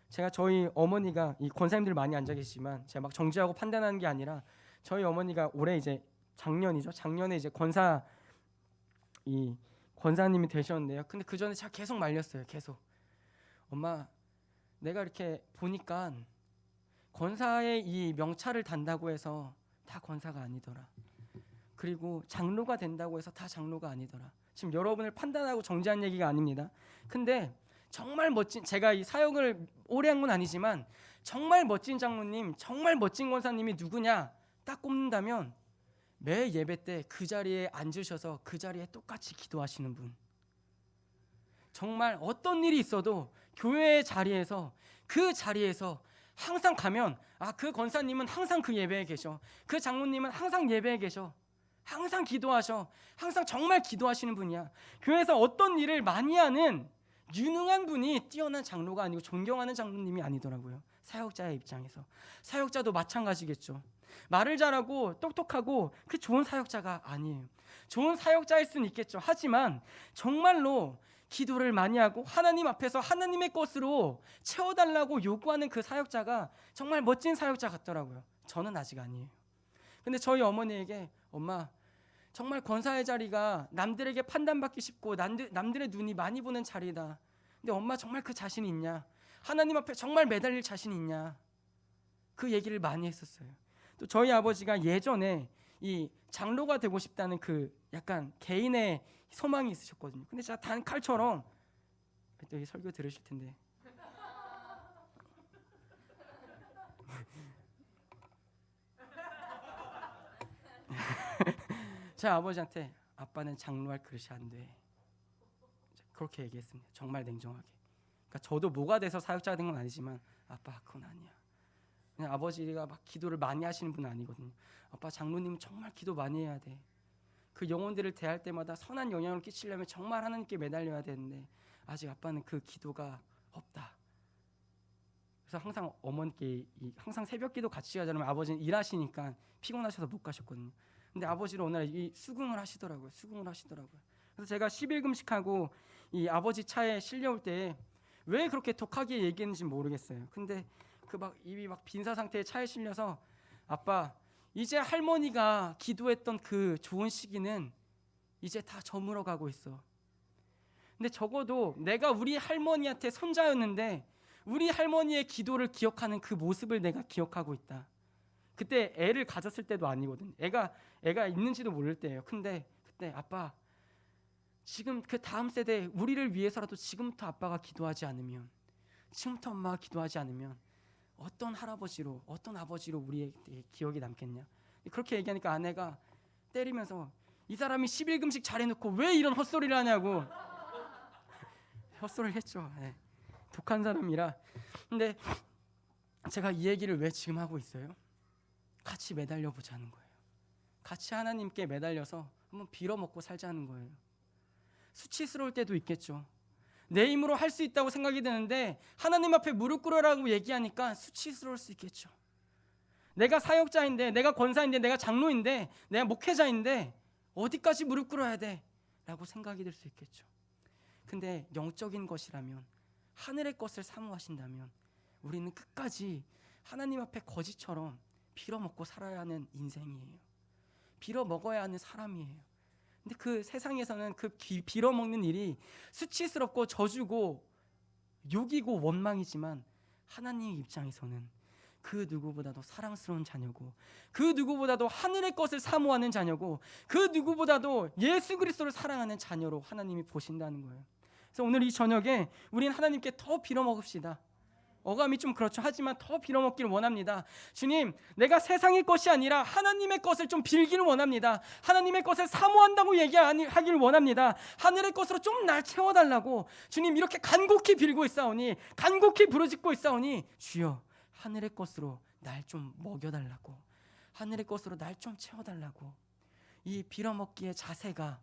제가 저희 어머니가, 이 권사님들 많이 앉아 계시지만 제가 막 정죄하고 판단하는 게 아니라 저희 어머니가 올해 이제 작년에 이제 권사님이 되셨는데요. 근데 그 전에 제가 계속 말렸어요. 계속. 엄마, 내가 이렇게 보니까 권사의 이 명찰을 단다고 해서 다 권사가 아니더라. 그리고 장로가 된다고 해서 다 장로가 아니더라. 지금 여러분을 판단하고 정죄한 얘기가 아닙니다. 근데 정말 멋진, 제가 이 사역을 오래 한 건 아니지만 정말 멋진 장로님, 정말 멋진 권사님이 누구냐 딱 꼽는다면 매 예배 때 그 자리에 앉으셔서 그 자리에 똑같이 기도하시는 분. 정말 어떤 일이 있어도 교회의 자리에서, 그 자리에서 항상 가면 그 권사님은 항상 그 예배에 계셔, 그 장로님은 항상 예배에 계셔, 항상 기도하셔, 항상 정말 기도하시는 분이야. 교회에서 어떤 일을 많이 하는 유능한 분이 뛰어난 장로가 아니고 존경하는 장로님이 아니더라고요. 사역자의 입장에서. 사역자도 마찬가지겠죠. 말을 잘하고 똑똑하고 그 좋은 사역자가 아니에요. 좋은 사역자일 수는 있겠죠. 하지만 정말로 기도를 많이 하고 하나님 앞에서 하나님의 것으로 채워달라고 요구하는 그 사역자가 정말 멋진 사역자 같더라고요. 저는 아직 아니에요. 근데 저희 어머니에게, 엄마, 정말 권사의 자리가 남들에게 판단받기 쉽고 남들의 눈이 많이 보는 자리다. 근데 엄마 정말 그 자신이 있냐? 하나님 앞에 정말 매달릴 자신이 있냐? 그 얘기를 많이 했었어요. 또 저희 아버지가 예전에 이 장로가 되고 싶다는 그 약간 개인의 소망이 있으셨거든요. 근데 진짜 단칼처럼, 또 이 설교 들으실 텐데 제 아버지한테 아빠는 장로할 그릇이 안 돼. 그렇게 얘기했습니다. 정말 냉정하게. 그러니까 저도 뭐가 돼서 사역자가 된 건 아니지만 아빠 그건 아니야. 그냥 아버지가 막 기도를 많이 하시는 분은 아니거든요. 아빠, 장로님은 정말 기도 많이 해야 돼. 그 영혼들을 대할 때마다 선한 영향을 끼치려면 정말 하나님께 매달려야 되는데 아직 아빠는 그 기도가 없다. 그래서 항상 어머니께 항상 새벽기도 같이 하자면 아버지는 일하시니까 피곤하셔서 못 가셨거든요. 근데 아버지는 어느 날 이 수긍을 하시더라고요. 그래서 제가 10일금식하고 이 아버지 차에 실려올 때 왜 그렇게 독하게 얘기했는지 모르겠어요. 근데 그 막 입이 막 빈사 상태에 차에 실려서 아빠, 이제 할머니가 기도했던 그 좋은 시기는 이제 다 저물어 가고 있어. 근데 적어도 내가 우리 할머니한테 손자였는데 우리 할머니의 기도를 기억하는 그 모습을 내가 기억하고 있다. 그때 애를 가졌을 때도 아니거든. 애가 있는지도 모를 때예요. 근데 그때 아빠, 지금 그 다음 세대 우리를 위해서라도 지금부터 아빠가 기도하지 않으면, 지금부터 엄마가 기도하지 않으면 어떤 할아버지로, 어떤 아버지로 우리의 기억이 남겠냐. 그렇게 얘기하니까 아내가 때리면서 이 사람이 11금식 잘해놓고 왜 이런 헛소리를 하냐고. 헛소리를 했죠. 네. 독한 사람이라. 근데 제가 이 얘기를 왜 지금 하고 있어요? 같이 매달려 보자는 거예요. 같이 하나님께 매달려서 한번 빌어먹고 살자는 거예요. 수치스러울 때도 있겠죠. 내 힘으로 할 수 있다고 생각이 드는데 하나님 앞에 무릎 꿇으라고 얘기하니까 수치스러울 수 있겠죠. 내가 사역자인데, 내가 권사인데, 내가 장로인데, 내가 목회자인데 어디까지 무릎 꿇어야 돼? 라고 생각이 들 수 있겠죠. 근데 영적인 것이라면, 하늘의 것을 사모하신다면 우리는 끝까지 하나님 앞에 거지처럼 빌어먹고 살아야 하는 인생이에요. 빌어먹어야 하는 사람이에요. 근데 그 세상에서는 그 빌어먹는 일이 수치스럽고 저주고 욕이고 원망이지만 하나님 입장에서는 그 누구보다도 사랑스러운 자녀고, 그 누구보다도 하늘의 것을 사모하는 자녀고, 그 누구보다도 예수 그리스도를 사랑하는 자녀로 하나님이 보신다는 거예요. 그래서 오늘 이 저녁에 우리는 하나님께 더 빌어먹읍시다. 어감이 좀 그렇죠. 하지만 더 빌어먹기를 원합니다. 주님, 내가 세상의 것이 아니라 하나님의 것을 좀 빌기를 원합니다. 하나님의 것을 사모한다고 얘기하기를 원합니다. 하늘의 것으로 좀 날 채워달라고 주님 이렇게 간곡히 빌고 있사오니, 간곡히 부르짖고 있사오니, 주여 하늘의 것으로 날 좀 먹여달라고, 하늘의 것으로 날 좀 채워달라고. 이 빌어먹기의 자세가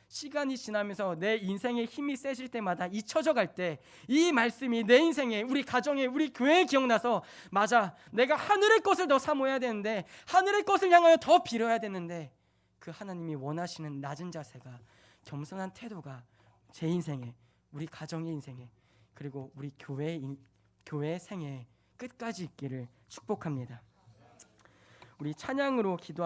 시간이 지나면서 내 인생의 힘이 세질 때마다 잊혀져 갈 때 이 말씀이 내 인생에, 우리 가정에, 우리 교회에 기억나서, 맞아, 내가 하늘의 것을 더 사모해야 되는데, 하늘의 것을 향하여 더 빌어야 되는데, 그 하나님이 원하시는 낮은 자세가, 겸손한 태도가 제 인생에, 우리 가정의 인생에, 그리고 우리 교회의 생에 끝까지 있기를 축복합니다. 우리 찬양으로 기도